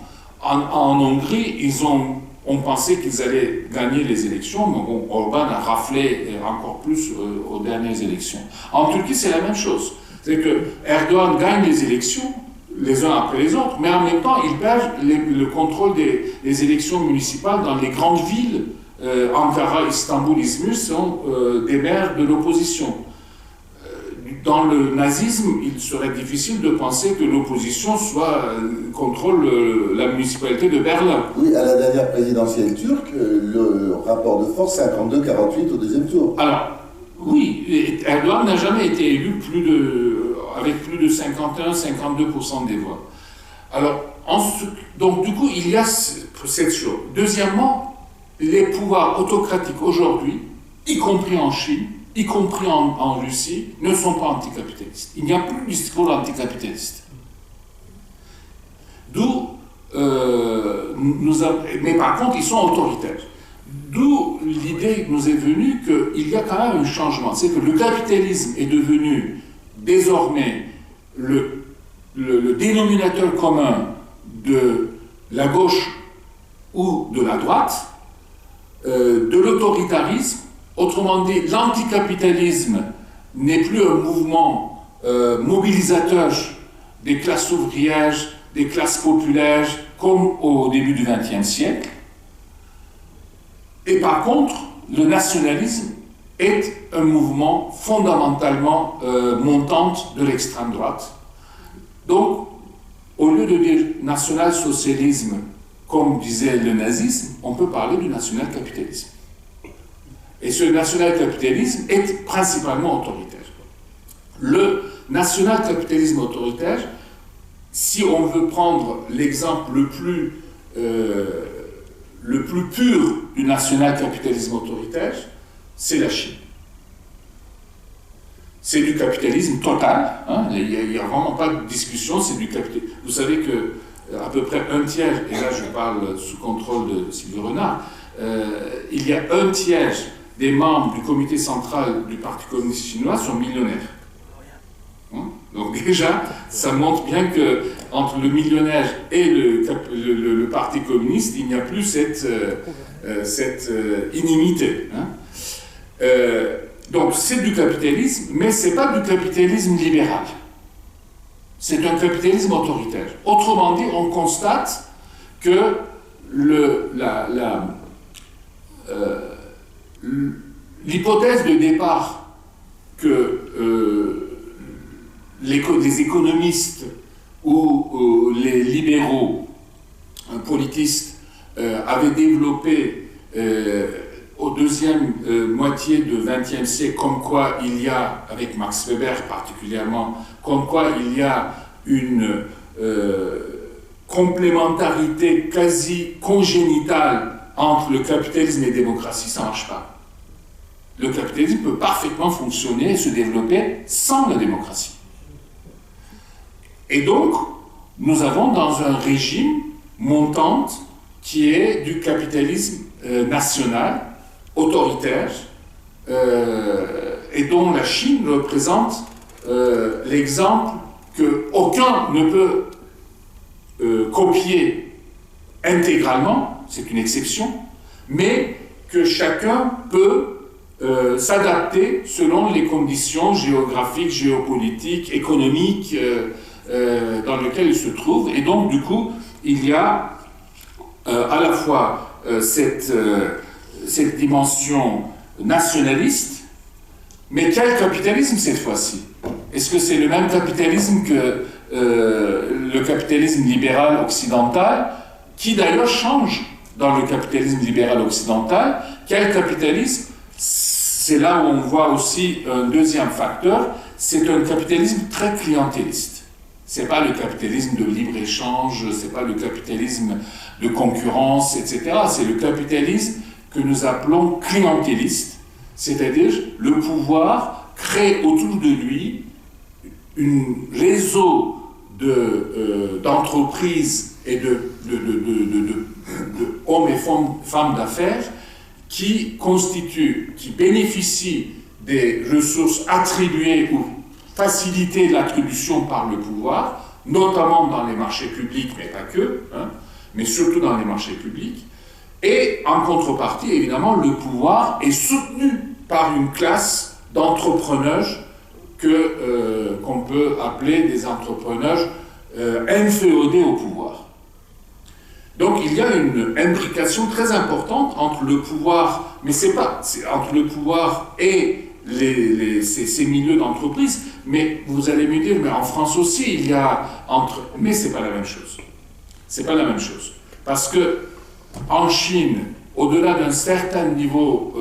En Hongrie, ils ont on pensait qu'ils allaient gagner les élections, mais bon, Orban a raflé encore plus aux dernières élections. En Turquie, c'est la même chose. C'est que Erdogan gagne les élections, les uns après les autres, mais en même temps, il perd le contrôle des élections municipales dans les grandes villes. Ankara, Istanbul, Izmir sont des maires de l'opposition. Dans le nazisme, il serait difficile de penser que l'opposition contrôle la municipalité de Berlin. Oui, à la dernière présidentielle turque, le rapport de force 52-48 au deuxième tour. Alors, oui, Erdogan n'a jamais été élu avec plus de 51-52% des voix. Alors, donc du coup, il y a cette chose. Deuxièmement, les pouvoirs autocratiques aujourd'hui, y compris en Chine, y compris en Russie, ne sont pas anticapitalistes. Il n'y a plus de discours anticapitaliste. Mais par contre, ils sont autoritaires. D'où l'idée nous est venue qu'il y a quand même un changement. C'est que le capitalisme est devenu désormais le dénominateur commun de la gauche ou de la droite, de l'autoritarisme. Autrement dit, l'anticapitalisme n'est plus un mouvement mobilisateur des classes ouvrières, des classes populaires, comme au début du XXe siècle. Et par contre, le nationalisme est un mouvement fondamentalement montante de l'extrême droite. Donc, au lieu de dire national-socialisme, comme disait le nazisme, on peut parler du national-capitalisme. Et ce national-capitalisme est principalement autoritaire. Le national-capitalisme autoritaire, si on veut prendre l'exemple le plus pur du national-capitalisme autoritaire, c'est la Chine. C'est du capitalisme total, hein, il n'y a vraiment pas de discussion, c'est du capitalisme. Vous savez que à peu près un tiers, et là je parle sous contrôle de Sylvie Renard, il y a un tiers des membres du comité central du Parti communiste chinois sont millionnaires. Hein? Donc déjà, ça montre bien que entre le millionnaire et le Parti communiste, il n'y a plus cette inimité. Hein? Donc c'est du capitalisme, mais ce n'est pas du capitalisme libéral. C'est un capitalisme autoritaire. Autrement dit, on constate que l'hypothèse de départ que les économistes ou les libéraux politistes avaient développé au deuxième moitié du XXe siècle, comme quoi il y a, avec Max Weber particulièrement, comme quoi il y a une complémentarité quasi congénitale entre le capitalisme et la démocratie, ça ne marche pas. Le capitalisme peut parfaitement fonctionner et se développer sans la démocratie. Et donc, nous avons dans un régime montante qui est du capitalisme national, autoritaire, et dont la Chine représente l'exemple qu'aucun ne peut copier intégralement, c'est une exception, mais que chacun peut s'adapter selon les conditions géographiques, géopolitiques, économiques dans lesquelles il se trouve. Et donc, du coup, il y a à la fois cette dimension nationaliste, mais quel capitalisme cette fois-ci? Est-ce que c'est le même capitalisme que le capitalisme libéral occidental, qui d'ailleurs change dans le capitalisme libéral occidental? Quel capitalisme? C'est là où on voit aussi un deuxième facteur, c'est un capitalisme très clientéliste. C'est pas le capitalisme de libre-échange, c'est pas le capitalisme de concurrence, etc. C'est le capitalisme que nous appelons clientéliste, c'est-à-dire le pouvoir crée autour de lui un réseau d'entreprises et de hommes et femmes d'affaires qui bénéficient des ressources attribuées ou facilitées l'attribution par le pouvoir, notamment dans les marchés publics, mais pas que, hein, mais surtout dans les marchés publics, Et en contrepartie, évidemment, le pouvoir est soutenu par une classe d'entrepreneurs qu'on peut appeler des entrepreneurs inféodés au pouvoir. Donc il y a une imbrication très importante entre le pouvoir, mais c'est entre le pouvoir et ces milieux d'entreprise, mais vous allez me dire, mais en France aussi, il y a mais c'est pas la même chose. C'est pas la même chose. Parce que en Chine, au-delà d'un certain niveau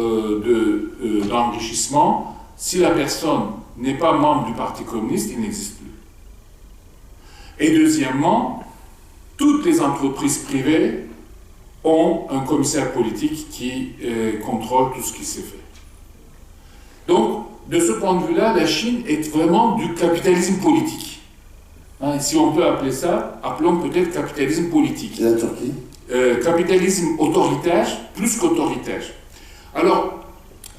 d'enrichissement, si la personne n'est pas membre du Parti communiste, il n'existe plus. Et deuxièmement, toutes les entreprises privées ont un commissaire politique qui contrôle tout ce qui s'est fait. Donc, de ce point de vue-là, la Chine est vraiment du capitalisme politique. Hein, si on peut appeler ça, appelons peut-être capitalisme politique. Et la Turquie ? Capitalisme autoritaire, plus qu'autoritaire. Alors,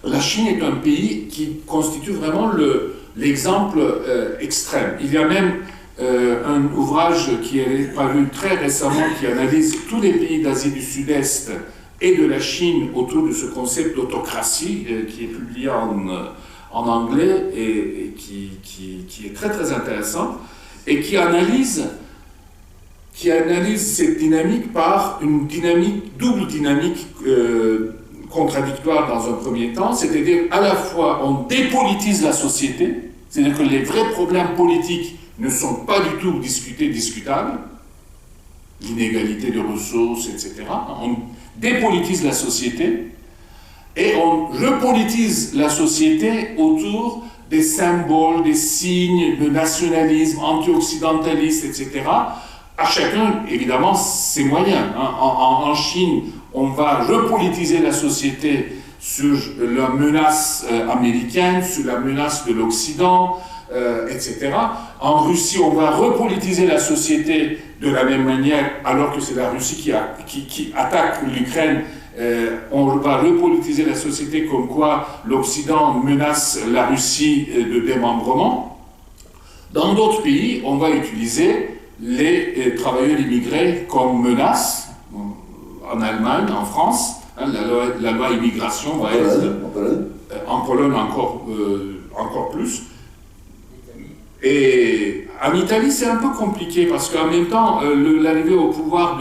la Chine est un pays qui constitue vraiment l'exemple extrême. Il y a même un ouvrage qui est paru très récemment qui analyse tous les pays d'Asie du Sud-Est et de la Chine autour de ce concept d'autocratie qui est publié en anglais et qui est très très intéressant et qui analyse cette dynamique par une double dynamique contradictoire dans un premier temps, c'est-à-dire à la fois on dépolitise la société, c'est-à-dire que les vrais problèmes politiques ne sont pas du tout discutables, l'inégalité de ressources, etc. On dépolitise la société et on repolitise la société autour des symboles, des signes de nationalisme, anti-occidentaliste, etc. À chacun, évidemment, ses moyens. En Chine, on va repolitiser la société sur la menace américaine, sur la menace de l'Occident, etc. En Russie, on va repolitiser la société de la même manière, alors que c'est la Russie qui attaque l'Ukraine. On va repolitiser la société comme quoi l'Occident menace la Russie de démembrement. Dans d'autres pays, on va utiliser les travailleurs immigrés comme menace. En Allemagne, en France, hein, la loi immigration va être... En Pologne encore plus. Et en Italie, c'est un peu compliqué parce qu'en même temps, l'arrivée au pouvoir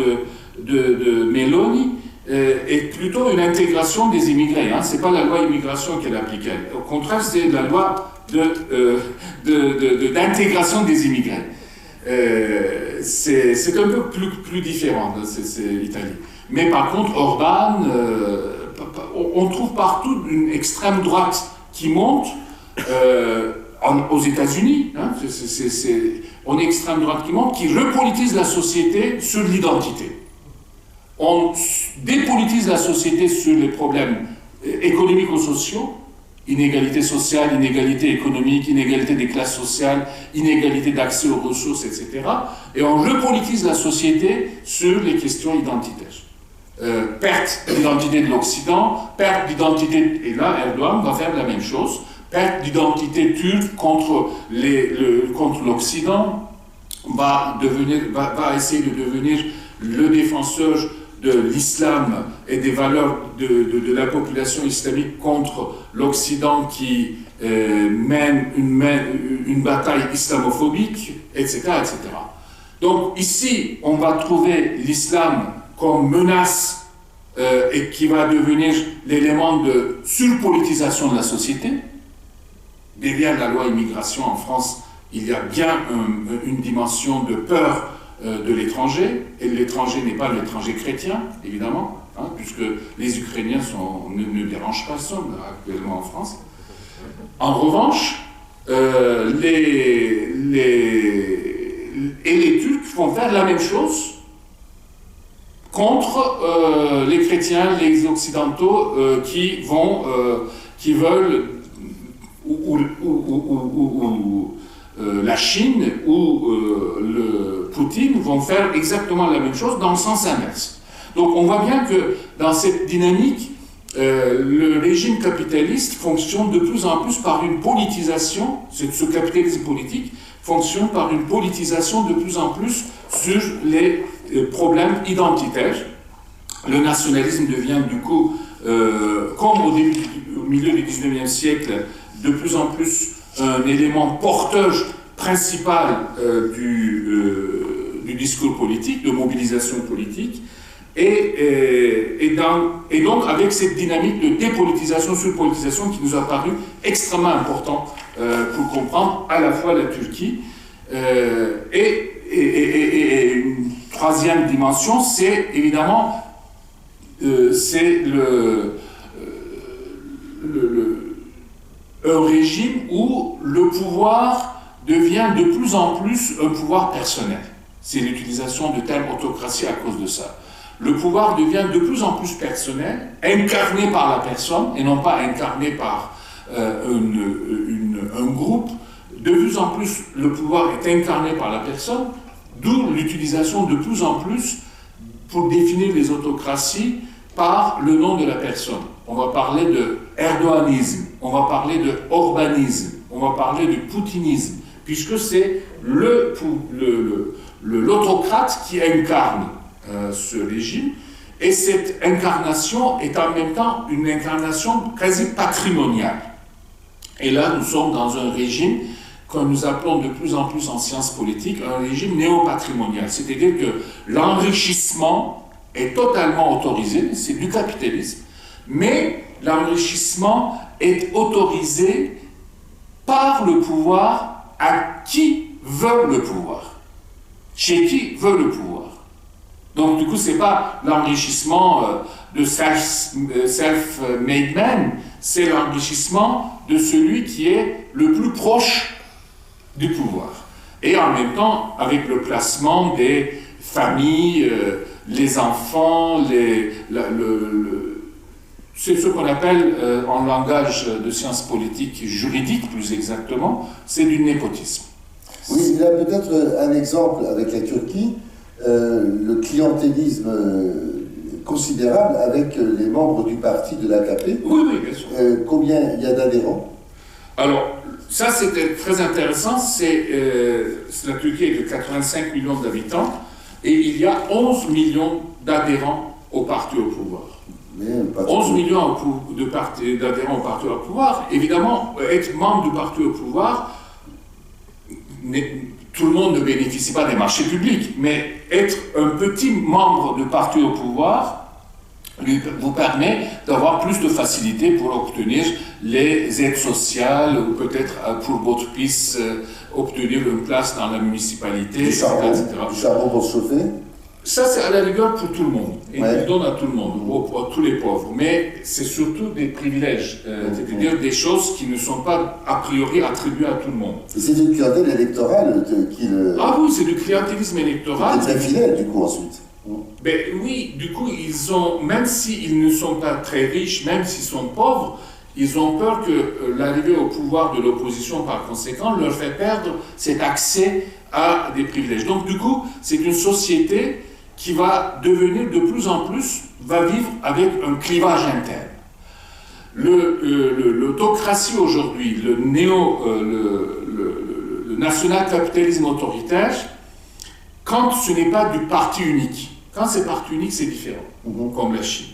de Meloni est plutôt une intégration des immigrés. Hein. Ce n'est pas la loi immigration qu'elle applique. Au contraire, c'est la loi d'intégration des immigrés. C'est un peu plus différent, c'est l'Italie. Mais par contre, Orban, on trouve partout une extrême droite qui monte. Aux États-Unis, hein, on est extrême droite qui monte, qui repolitise la société sur l'identité. On dépolitise la société sur les problèmes économico-sociaux, inégalité sociale, inégalité économique, inégalité des classes sociales, inégalité d'accès aux ressources, etc. Et on repolitise la société sur les questions identitaires. Perte d'identité de l'Occident, perte d'identité, et là Erdogan va faire la même chose, perte d'identité turque contre l'Occident, va essayer de devenir le défenseur de l'islam et des valeurs de la population islamique contre l'Occident qui mène une bataille islamophobique, etc., etc. Donc ici, on va trouver l'islam comme menace et qui va devenir l'élément de surpolitisation de la société. Derrière la loi immigration en France, il y a bien une dimension de peur de l'étranger, et l'étranger n'est pas l'étranger chrétien, évidemment, hein, puisque les Ukrainiens ne dérangent personne actuellement en France. En revanche, les Turcs vont faire la même chose contre les chrétiens, les occidentaux qui veulent la Chine ou le Poutine vont faire exactement la même chose dans le sens inverse. Donc on voit bien que dans cette dynamique, le régime capitaliste fonctionne de plus en plus par une politisation, ce capitalisme politique fonctionne par une politisation de plus en plus sur les problèmes identitaires, le nationalisme devient du coup, comme au milieu du 19e siècle, de plus en plus un élément porteur principal du discours politique, de mobilisation politique, et donc avec cette dynamique de dépolitisation, surpolitisation qui nous a paru extrêmement important pour comprendre à la fois la Turquie et une troisième dimension, c'est évidemment c'est un régime où le pouvoir devient de plus en plus un pouvoir personnel. C'est l'utilisation de termes autocratie à cause de ça. Le pouvoir devient de plus en plus personnel, incarné par la personne et non pas incarné par un groupe. De plus en plus, le pouvoir est incarné par la personne, d'où l'utilisation de plus en plus pour définir les autocraties par le nom de la personne. On va parler de erdoganisme, on va parler de orbanisme, on va parler de poutinisme, puisque c'est l'autocrate qui incarne ce régime, et cette incarnation est en même temps une incarnation quasi patrimoniale. Et là, nous sommes dans un régime que nous appelons de plus en plus en sciences politiques un régime néopatrimonial, c'est-à-dire que l'enrichissement est totalement autorisé, c'est du capitalisme, mais l'enrichissement est autorisé par le pouvoir à qui veut le pouvoir, chez qui veut le pouvoir. Donc du coup, ce n'est pas l'enrichissement de self-made man, c'est l'enrichissement de celui qui est le plus proche du pouvoir. Et en même temps, avec le placement des familles, les enfants, c'est ce qu'on appelle, en langage de sciences politiques juridiques plus exactement, c'est du népotisme. Oui, il y a peut-être un exemple avec la Turquie, le clientélisme considérable avec les membres du parti de l'AKP. Oui, oui, bien sûr. Combien il y a d'adhérents? Alors, ça c'était très intéressant, la Turquie est de 85 millions d'habitants, et il y a 11 millions d'adhérents au parti au pouvoir. 11 millions d'adhérents au parti au pouvoir. Évidemment, être membre du parti au pouvoir, tout le monde ne bénéficie pas des marchés publics, mais être un petit membre du parti au pouvoir vous permet d'avoir plus de facilité pour obtenir les aides sociales ou peut-être pour votre fils obtenir une place dans la municipalité, du charbon, etc. Du charbon pour se chauffer. Ça, c'est à la rigueur pour tout le monde. Et ouais. il donne à tout le monde, à tous les pauvres. Mais c'est surtout des privilèges, c'est-à-dire des choses qui ne sont pas a priori attribuées à tout le monde. Et c'est une clientèle électorale qui le... Ah oui, c'est du clientélisme électoral. C'est très fidèle, du coup, ensuite. Ben oui, du coup, ils ont, même s'ils ne sont pas très riches, même s'ils sont pauvres, ils ont peur que l'arrivée au pouvoir de l'opposition, par conséquent, leur fait perdre cet accès à des privilèges. Donc, du coup, c'est une société qui va devenir de plus en plus, va vivre avec un clivage interne. L'autocratie aujourd'hui, le national-capitalisme autoritaire, quand ce n'est pas du parti unique, quand c'est parti unique, c'est différent, comme la Chine,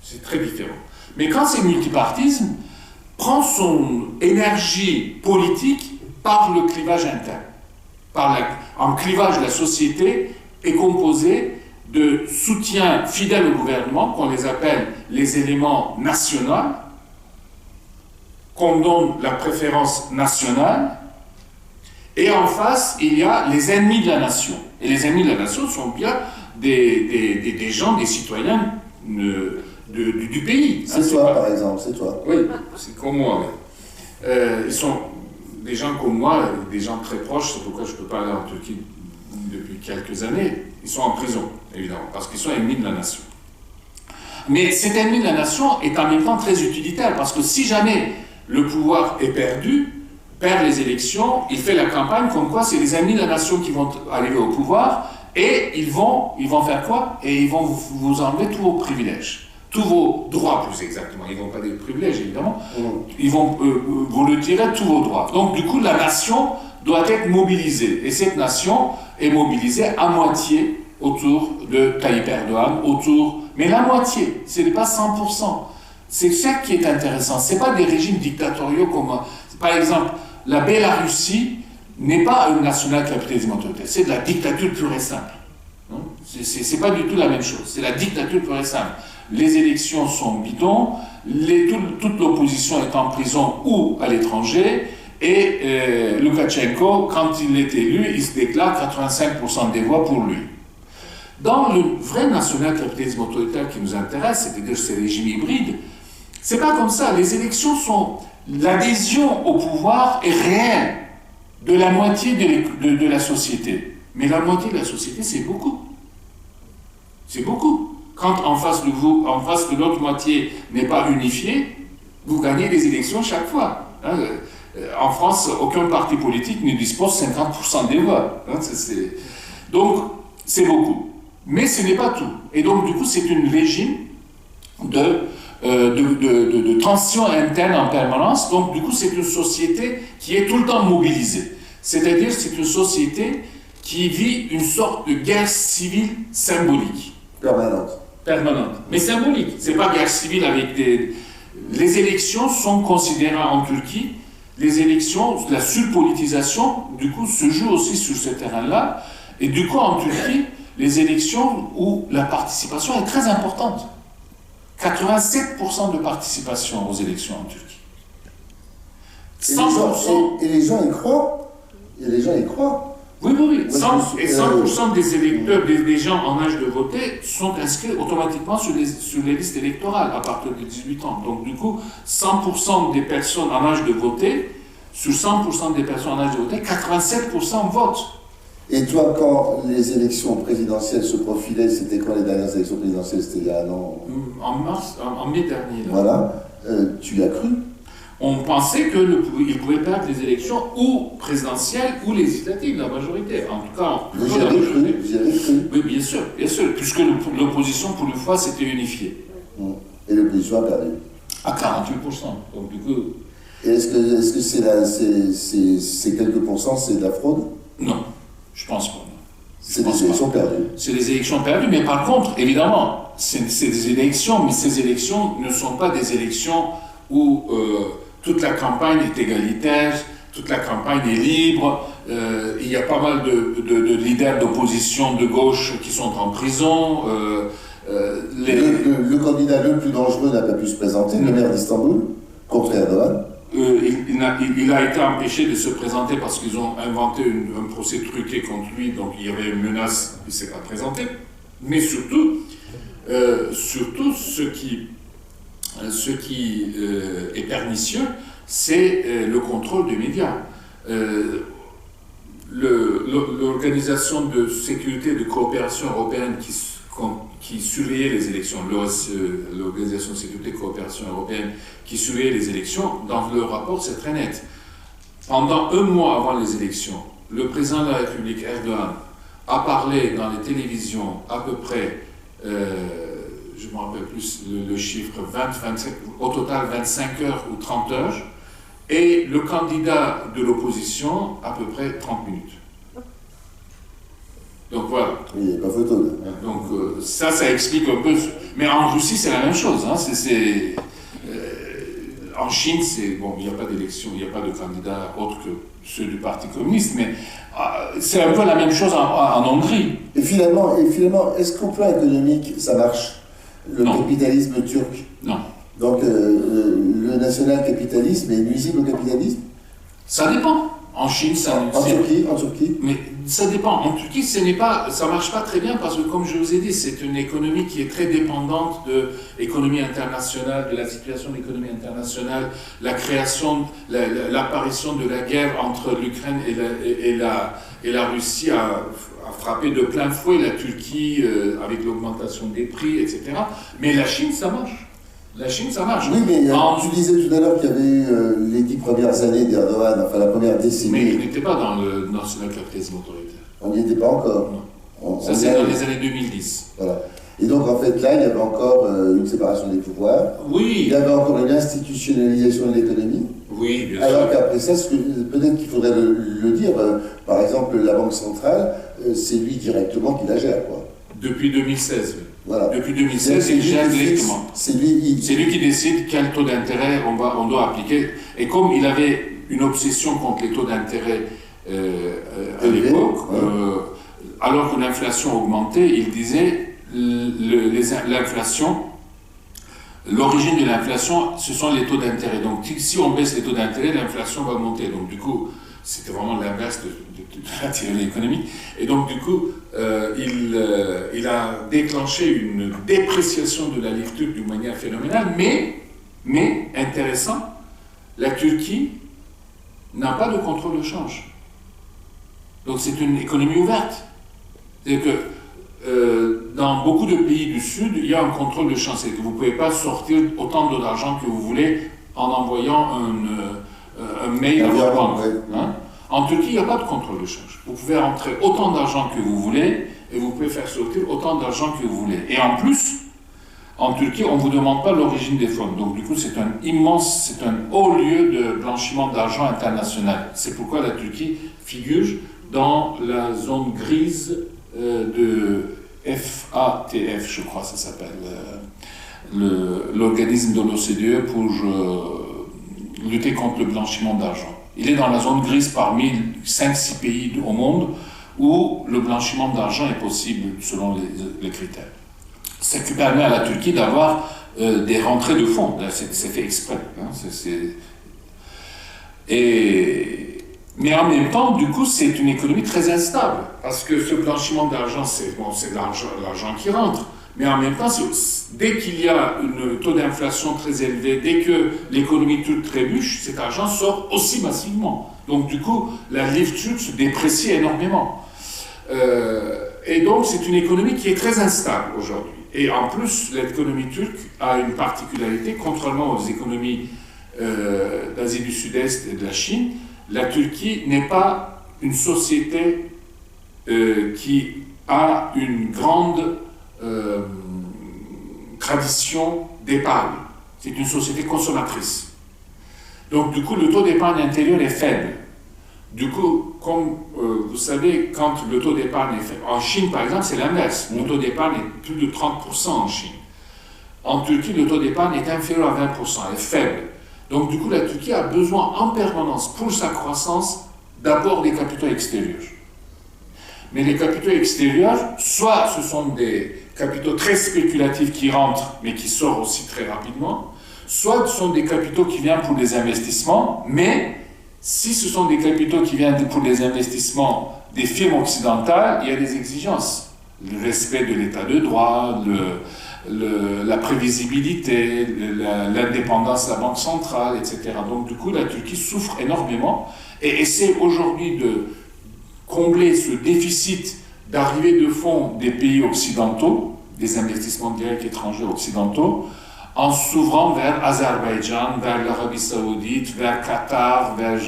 c'est très différent. Mais quand c'est multipartisme, prend son énergie politique par le clivage interne. En clivage, la société est composée de soutien fidèle au gouvernement, qu'on les appelle les éléments nationaux, qu'on donne la préférence nationale, et en face, il y a les ennemis de la nation. Et les ennemis de la nation sont bien des gens, des citoyens du pays. C'est toi, par exemple, c'est toi. Oui, c'est comme moi. Oui. Ils sont des gens comme moi, des gens très proches, c'est pourquoi je ne peux pas aller en Turquie depuis quelques années. Ils sont en prison, évidemment, parce qu'ils sont ennemis de la nation. Mais cet ennemi de la nation est en même temps très utilitaire, parce que si jamais le pouvoir est perdu, perd les élections, il fait la campagne comme quoi c'est les ennemis de la nation qui vont arriver au pouvoir, et ils vont faire quoi? Et ils vont vous enlever tous vos privilèges, tous vos droits plus exactement. Ils ne vont pas des privilèges évidemment, ils vont vous retirer tous vos droits. Donc du coup la nation doit être mobilisée, et cette nation est mobilisée à moitié autour de Tayyip Erdogan, mais la moitié, ce n'est pas 100%. C'est ça qui est intéressant. Ce n'est pas des régimes dictatoriaux comme, par exemple, la Bélarussie n'est pas un national-capitalisme autoritaire, c'est de la dictature pure et simple. C'est pas du tout la même chose, c'est la dictature pure et simple. Les élections sont bidons, toute l'opposition est en prison ou à l'étranger, et Loukachenko, quand il est élu, il se déclare 85% des voix pour lui. Dans le vrai national-capitalisme autoritaire qui nous intéresse, c'est-à-dire ces régimes hybrides, c'est pas comme ça. Les élections sont... L'adhésion au pouvoir est réelle de la moitié de la société. Mais la moitié de la société, c'est beaucoup. C'est beaucoup. Quand en face de vous, en face de l'autre moitié n'est pas unifiée, vous gagnez des élections chaque fois. Hein. En France, aucun parti politique ne dispose 50% des voix. Hein. Donc, c'est beaucoup. Mais ce n'est pas tout. Et donc, du coup, c'est un régime de transition interne en permanence. Donc, du coup, c'est une société qui est tout le temps mobilisée. C'est-à-dire, c'est une société qui vit une sorte de guerre civile symbolique. Permanente. Mais symbolique. C'est pas guerre civile avec des... Les élections sont considérées en Turquie, les élections, la surpolitisation, du coup, se joue aussi sur ce terrain-là. Et du coup, en Turquie, les élections où la participation est très importante. 87% de participation aux élections en Turquie. 100%. Et les gens y croient. Oui. 100% des électeurs, des gens en âge de voter, sont inscrits automatiquement sur les listes électorales à partir de 18 ans. Donc, du coup, 100% des personnes en âge de voter, sur 100% des personnes en âge de voter, 87% votent. Et toi, quand les élections présidentielles se profilaient, c'était quand les dernières élections présidentielles? C'était il y a un an? En mai dernier. Là. Voilà. Tu y as cru? On pensait qu'il pouvait perdre les élections ou présidentielles ou législatives, la majorité. En tout cas, vous y avez cru? Oui, bien sûr, puisque l'opposition, pour une fois, s'était unifiée. Et l'opposition a perdu? À 48%. Donc, du coup... Et est-ce que ces quelques pourcents, c'est de la fraude? Non, je pense pas. C'est des élections perdues. C'est des élections perdues, mais par contre, évidemment, c'est des élections, mais ces élections ne sont pas des élections où toute la campagne est égalitaire, toute la campagne est libre, il y a pas mal de leaders d'opposition de gauche qui sont en prison. Le candidat le plus dangereux n'a pas pu se présenter, le maire d'Istanbul, contre Erdogan. Il a été empêché de se présenter parce qu'ils ont inventé un procès truqué contre lui, donc il y avait une menace, il ne s'est pas présenté. Mais surtout, ce qui est pernicieux, c'est le contrôle des médias. L'Organisation de sécurité et de coopération européenne qui surveillait les élections, l'Organisation de sécurité et de coopération européenne qui surveillait les élections, dans leur rapport, c'est très net. Pendant un mois avant les élections, le président de la République, Erdogan, a parlé dans les télévisions à peu près, je ne me rappelle plus le chiffre, 25, au total 25 heures ou 30 heures, et le candidat de l'opposition à peu près 30 minutes. Donc voilà. Oui, il n'y a pas photo là. Donc ça explique un peu. Mais en Russie, c'est la même chose. Hein. En Chine, il n'y a pas d'élection, il n'y a pas de candidat autre que ceux du Parti communiste, mais c'est un peu la même chose en Hongrie. Et finalement, est-ce qu'au plan économique, ça marche? Le capitalisme turc? Non. Donc le national-capitalisme est nuisible au capitalisme? Ça dépend. En Chine, En Turquie. Mais ça dépend. En Turquie, ça marche pas très bien parce que, comme je vous ai dit, c'est une économie qui est très dépendante de l'économie internationale, de la situation de l'économie internationale, la création, l'apparition de la guerre entre l'Ukraine et la Russie a frappé de plein fouet la Turquie avec l'augmentation des prix, etc. Mais la Chine, ça marche. La Chine, ça marche. Oui, mais tu disais tout à l'heure qu'il y avait eu les 10 premières années d'Erdogan, enfin la première décennie. Mais il n'était pas dans le national-capitalisme autoritaire. On n'y était pas encore. Non. Ça, c'est dans les années 2010. Voilà. Et donc, en fait, là, il y avait encore une séparation des pouvoirs. Oui. Il y avait encore une institutionnalisation de l'économie. Oui, bien sûr. Alors qu'après ça, peut-être qu'il faudrait le dire, par exemple, la Banque centrale, c'est lui directement qui la gère, quoi. Depuis 2016. Voilà. Depuis 2016, il gère directement. C'est lui qui décide quel taux d'intérêt on doit appliquer. Et comme il avait une obsession contre les taux d'intérêt à l'époque, alors que l'inflation augmentait, il disait l'inflation, l'origine de l'inflation, ce sont les taux d'intérêt. Donc si on baisse les taux d'intérêt, l'inflation va monter. Donc du coup, c'était vraiment l'inverse de la théorie économique. Et donc du coup, il a déclenché une dépréciation de la livre turque d'une manière phénoménale, mais intéressant, la Turquie n'a pas de contrôle de change. Donc c'est une économie ouverte. C'est-à-dire que dans beaucoup de pays du Sud, il y a un contrôle de change. C'est-à-dire que vous ne pouvez pas sortir autant d'argent que vous voulez en envoyant un mail à votre banque. Hein? En Turquie, il n'y a pas de contrôle de change. Vous pouvez rentrer autant d'argent que vous voulez et vous pouvez faire sortir autant d'argent que vous voulez. Et en plus, en Turquie, on ne vous demande pas l'origine des fonds. Donc du coup, c'est un haut lieu de blanchiment d'argent international. C'est pourquoi la Turquie figure dans la zone grise de FATF, je crois, ça s'appelle, l'organisme de l'OCDE pour lutter contre le blanchiment d'argent. Il est dans la zone grise parmi 5-6 pays au monde où le blanchiment d'argent est possible selon les critères. Ce qui permet à la Turquie d'avoir des rentrées de fonds. C'est fait exprès. Hein, mais en même temps, du coup, c'est une économie très instable. Parce que ce blanchiment d'argent, c'est de l'argent qui rentre. Mais en même temps, dès qu'il y a un taux d'inflation très élevé, dès que l'économie turque trébuche, cet argent sort aussi massivement. Donc du coup, la livre turque se déprécie énormément. Et donc, c'est une économie qui est très instable aujourd'hui. Et en plus, l'économie turque a une particularité, contrairement aux économies d'Asie du Sud-Est et de la Chine. La Turquie n'est pas une société qui a une grande tradition d'épargne. C'est une société consommatrice. Donc, du coup, le taux d'épargne intérieur est faible. Du coup, comme vous savez, quand le taux d'épargne est faible, en Chine, par exemple, c'est l'inverse. Le taux d'épargne est plus de 30% en Chine. En Turquie, le taux d'épargne est inférieur à 20%, est faible. Donc, du coup, la Turquie a besoin en permanence, pour sa croissance, d'abord des capitaux extérieurs. Mais les capitaux extérieurs, soit ce sont des capitaux très spéculatifs qui rentrent, mais qui sortent aussi très rapidement, soit ce sont des capitaux qui viennent pour des investissements, mais si ce sont des capitaux qui viennent pour des investissements des firmes occidentales, il y a des exigences. Le respect de l'état de droit, la prévisibilité, l'indépendance de la banque centrale, etc. Donc du coup, la Turquie souffre énormément et essaie aujourd'hui de combler ce déficit d'arrivée de fonds des pays occidentaux, des investissements directs étrangers occidentaux, en s'ouvrant vers Azerbaïdjan, vers l'Arabie Saoudite, vers Qatar, vers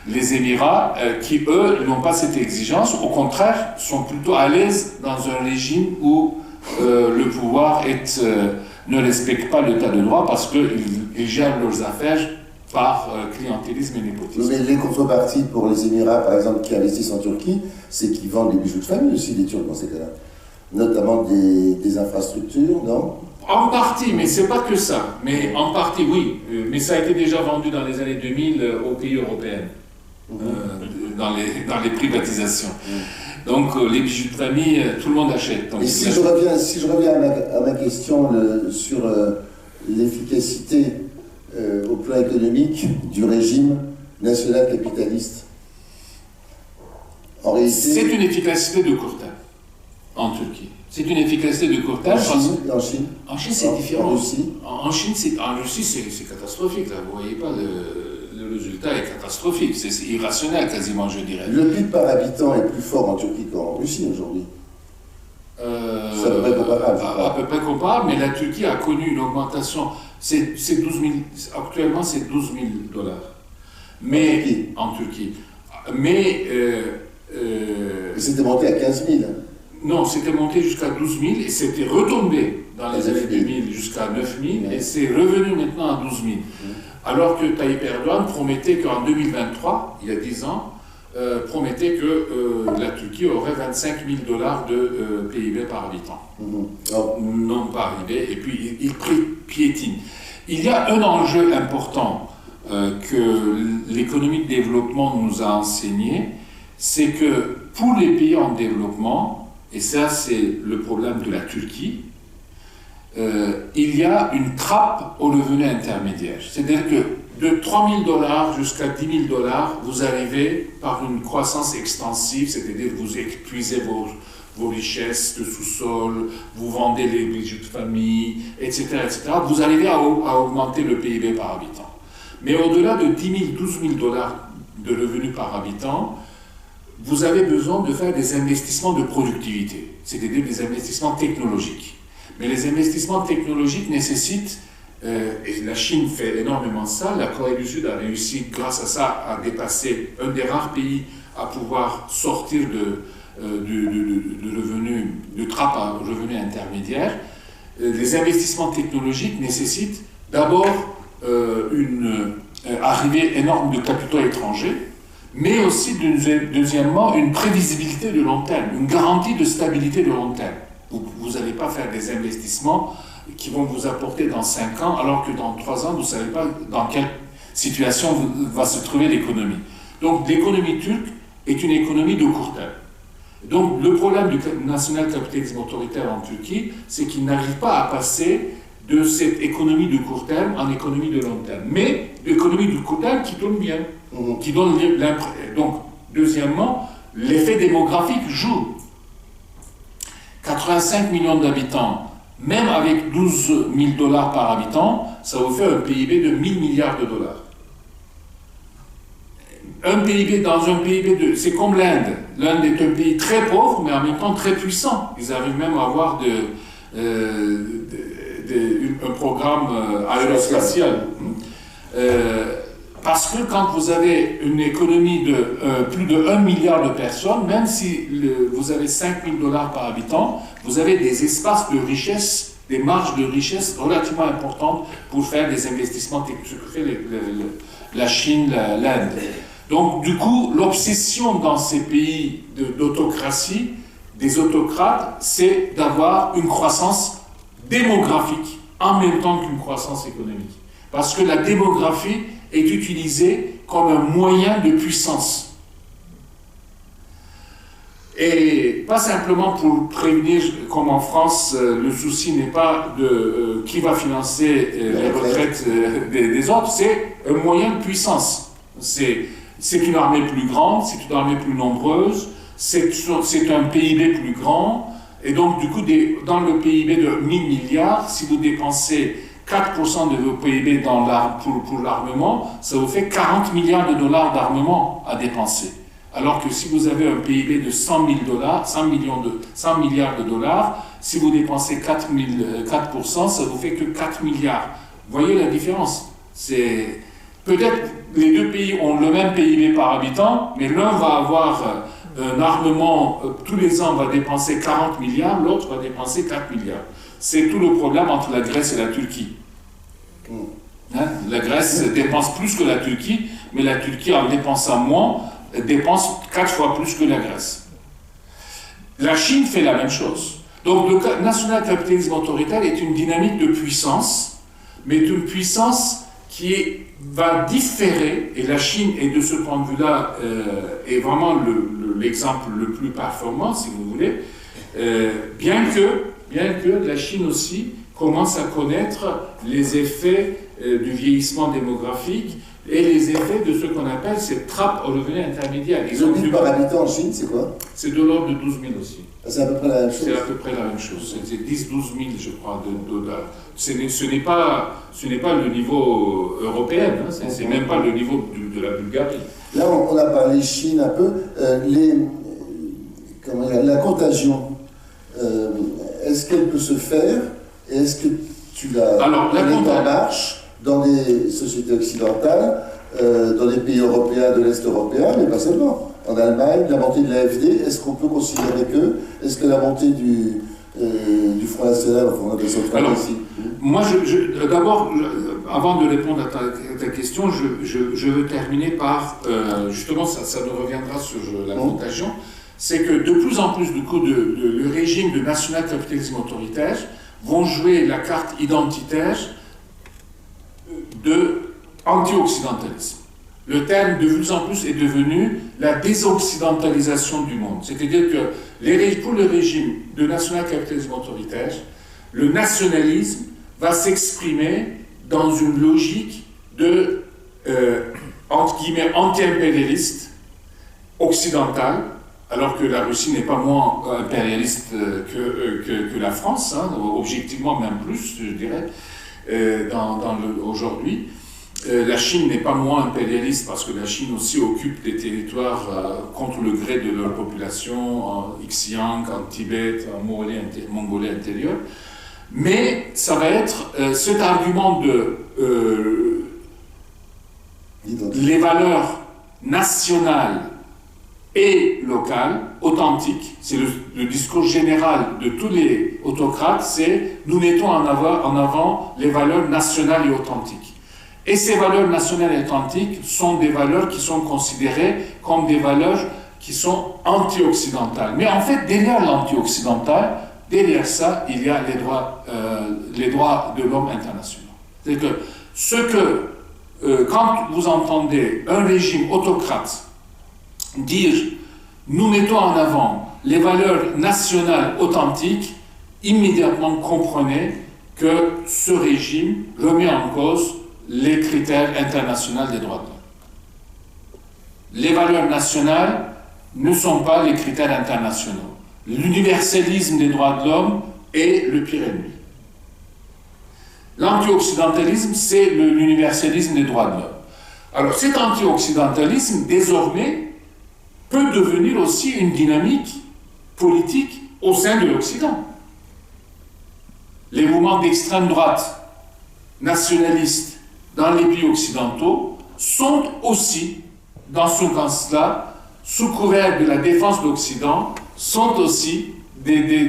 les Émirats, qui eux n'ont pas cette exigence, au contraire sont plutôt à l'aise dans un régime où le pouvoir ne respecte pas l'état de droit parce qu'ils gèrent leurs affaires par clientélisme et népotisme. Mais les contreparties pour les Émirats, par exemple, qui investissent en Turquie, c'est qu'ils vendent des bijoux de famille aussi, les Turcs, dans ces cas-là. Notamment des infrastructures, non ? En partie, mais c'est pas que ça. Mais en partie, oui. Mais ça a été déjà vendu dans les années 2000 aux pays européens, dans les privatisations. Donc les bijoux de famille, tout le monde achète. Donc, et si je reviens à ma question sur l'efficacité au plan économique du régime national capitaliste, en réalité... C'est une efficacité de court terme en Turquie. C'est une efficacité de court terme. En Chine, en Chine, c'est différent. En Russie, en Russie, c'est catastrophique. Là. Vous voyez pas, le résultat est catastrophique. C'est irrationnel quasiment, je dirais. Le PIB par habitant est plus fort en Turquie qu'en Russie aujourd'hui. C'est à peu près comparable. À peu près comparable, mais la Turquie a connu une augmentation. C'est 12 000, actuellement, c'est 12 000 $. Mais, en Turquie. Mais... c'était monté à 15 000. Non, c'était monté jusqu'à 12 000 et c'était retombé dans les années 2000 jusqu'à 9 000 et c'est revenu maintenant à 12 000. Alors que Tayyip Erdogan promettait qu'en 2023, il y a 10 ans, promettait que la Turquie aurait 25 000 $ de PIB par habitant. Non pas arrivé, et puis il piétine. Il y a un enjeu important que l'économie de développement nous a enseigné, c'est que pour les pays en développement, et ça c'est le problème de la Turquie, il y a une trappe au revenu intermédiaire. C'est-à-dire que de 3 000 $ jusqu'à 10 000 $, vous arrivez par une croissance extensive, c'est-à-dire que vous épuisez vos richesses de sous-sol, vous vendez les bijoux de famille, etc., etc. Vous arrivez à augmenter le PIB par habitant. Mais au-delà de 10 000, 12 000 $ de revenus par habitant, vous avez besoin de faire des investissements de productivité, c'est-à-dire des investissements technologiques. Mais les investissements technologiques nécessitent, et la Chine fait énormément ça, la Corée du Sud a réussi grâce à ça à dépasser un des rares pays à pouvoir sortir de revenus, de trappe à revenus intermédiaires. Les investissements technologiques nécessitent d'abord une arrivée énorme de capitaux étrangers, mais aussi deuxièmement une prévisibilité de long terme, une garantie de stabilité de long terme. Vous n'allez pas faire des investissements qui vont vous apporter dans 5 ans, alors que dans 3 ans, vous ne savez pas dans quelle situation va se trouver l'économie. Donc l'économie turque est une économie de court terme. Donc le problème du national-capitalisme autoritaire en Turquie, c'est qu'il n'arrive pas à passer de cette économie de court terme en économie de long terme. Mais l'économie de court terme qui tourne bien, qui donne l'impression. Donc, deuxièmement, l'effet démographique joue. 85 millions d'habitants, même avec 12 000 $ par habitant, ça vous fait un PIB de 1 000 milliards de $. Un PIB dans un PIB c'est comme l'Inde. L'Inde est un pays très pauvre, mais en même temps très puissant. Ils arrivent même à avoir un programme aérospatial. Parce que quand vous avez une économie de plus de 1 milliard de personnes, même si vous avez 5 000 $ par habitant, vous avez des espaces de richesse, des marges de richesse relativement importantes pour faire des investissements techniques, ce que fait la Chine, l'Inde. Donc du coup, l'obsession dans ces pays d'autocratie, des autocrates, c'est d'avoir une croissance démographique en même temps qu'une croissance économique. Parce que la démographie est utilisée comme un moyen de puissance. Et pas simplement pour prévenir, comme en France, le souci n'est pas de qui va financer les retraites des autres, c'est un moyen de puissance. C'est une armée plus grande, c'est une armée plus nombreuse, c'est un PIB plus grand, et donc du coup, dans le PIB de 1 000 milliards, si vous dépensez 4% de vos PIB pour l'armement, ça vous fait 40 milliards de dollars d'armement à dépenser. Alors que si vous avez un PIB de 100 milliards de dollars, si vous dépensez 4%, ça vous fait que 4 milliards. Vous voyez la différence? Peut-être les deux pays ont le même PIB par habitant, mais l'un va avoir un armement, tous les ans va dépenser 40 milliards, l'autre va dépenser 4 milliards. C'est tout le problème entre la Grèce et la Turquie. La Grèce dépense plus que la Turquie, mais la Turquie, en dépensant moins, dépense 4 fois plus que la Grèce. La Chine fait la même chose. Donc le national-capitalisme autoritaire est une dynamique de puissance, mais une puissance qui va différer, et la Chine est de ce point de vue-là est vraiment l'exemple le plus performant, si vous voulez, bien que la Chine aussi commence à connaître les effets du vieillissement démographique et les effets de ce qu'on appelle cette trappe au revenu intermédiaire. Le PIB par habitant en Chine, c'est quoi? C'est de l'ordre de 12 000 aussi. C'est à peu près la même chose. C'est à peu près la même chose. C'est 10-12 000, je crois, de dollars. Ce n'est pas le niveau européen, hein. C'est même pas le niveau de la Bulgarie. Là, on a parlé Chine un peu. La contagion, est-ce qu'elle peut se faire? Et est-ce que tu l'as en marche dans des sociétés occidentales, dans des pays européens de l'Est européen, mais pas seulement. En Allemagne, la montée de l'AfD, est-ce qu'on peut considérer que, est-ce que la montée du Front National, enfin on appelle ça autrement ici. Moi, d'abord, avant de répondre à ta question, je veux terminer par, justement, ça nous reviendra sur la contagion, c'est que de plus en plus, du coup, le régime de national-capitalisme autoritaire vont jouer la carte identitaire de anti-occidentalisme. Le terme de plus en plus est devenu la désoccidentalisation du monde. C'est-à-dire que pour le régime de national-capitalisme autoritaire, le nationalisme va s'exprimer dans une logique de, entre guillemets, anti-impérialiste occidentale, alors que la Russie n'est pas moins impérialiste que la France, hein, objectivement même plus, je dirais, aujourd'hui. La Chine n'est pas moins impérialiste parce que la Chine aussi occupe des territoires contre le gré de leur population, en Xinjiang, en Tibet, en Mongolie intérieure. Mais ça va être cet argument de les valeurs nationales et locales, authentiques. C'est le discours général de tous les autocrates, c'est nous mettons en avant les valeurs nationales et authentiques. Et ces valeurs nationales et authentiques sont des valeurs qui sont considérées comme des valeurs qui sont anti-occidentales. Mais en fait, derrière l'anti-occidental, derrière ça, il y a les droits de l'homme internationaux. C'est-à-dire que quand vous entendez un régime autocrate dire « nous mettons en avant les valeurs nationales authentiques », immédiatement comprenez que ce régime remet en cause les critères internationaux des droits de l'homme. Les valeurs nationales ne sont pas les critères internationaux. L'universalisme des droits de l'homme est le pire ennemi. L'anti-occidentalisme, c'est l'universalisme des droits de l'homme. Alors cet anti-occidentalisme, désormais, peut devenir aussi une dynamique politique au sein de l'Occident. Les mouvements d'extrême droite, nationalistes, dans les pays occidentaux, sont aussi, dans ce sens-là, sous couvert de la défense de l'Occident, sont aussi des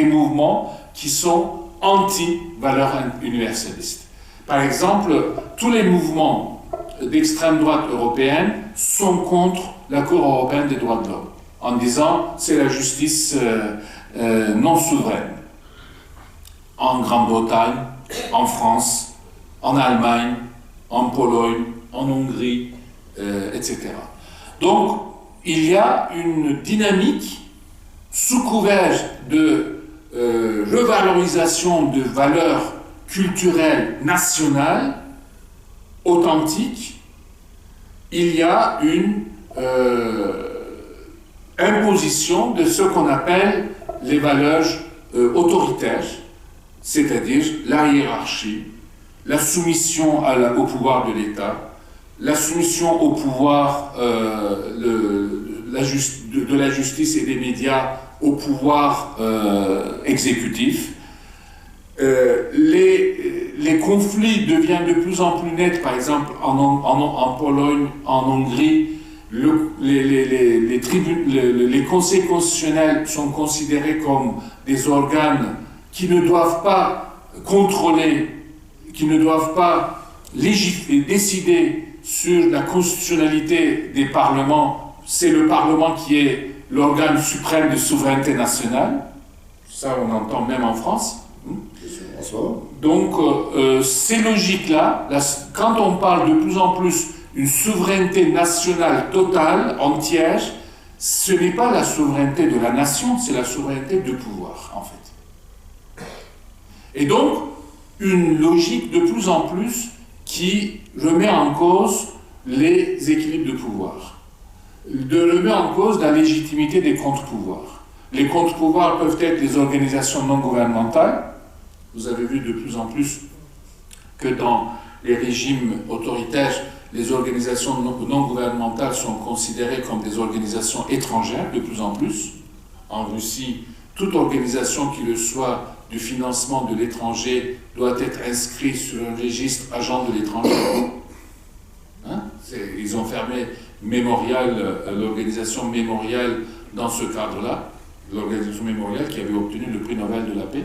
mouvements qui sont anti-valeurs universalistes. Par exemple, tous les mouvements d'extrême droite européenne sont contre la Cour européenne des droits de l'homme, en disant c'est la justice non souveraine. En Grande-Bretagne, en France, en Allemagne, en Pologne, en Hongrie, etc. Donc, il y a une dynamique sous couvert de revalorisation de valeurs culturelles nationales, authentiques. Il y a une imposition de ce qu'on appelle les valeurs autoritaires, c'est-à-dire la hiérarchie, la soumission au pouvoir de l'État, la soumission au pouvoir de la justice et des médias au pouvoir exécutif. Les conflits deviennent de plus en plus nets, par exemple en Pologne, en Hongrie, les conseils constitutionnels sont considérés comme des organes qui ne doivent pas contrôler, qui ne doivent pas décider sur la constitutionnalité des parlements. C'est le Parlement qui est l'organe suprême de souveraineté nationale. Ça, on entend même en France. Donc, ces logiques-là, quand on parle de plus en plus d'une souveraineté nationale totale, entière, ce n'est pas la souveraineté de la nation, c'est la souveraineté de pouvoir, en fait. Et donc, une logique de plus en plus qui remet en cause les équilibres de pouvoir, remet en cause la légitimité des contre-pouvoirs. Les contre-pouvoirs peuvent être les organisations non gouvernementales. Vous avez vu de plus en plus que dans les régimes autoritaires, les organisations non gouvernementales sont considérées comme des organisations étrangères, de plus en plus. En Russie, toute organisation qui le soit du financement de l'étranger doit être inscrite sur un registre agent de l'étranger. Hein? Ils ont fermé l'organisation Mémorial dans ce cadre-là. l'organisation mémoriale qui avait obtenu le prix Nobel de la paix.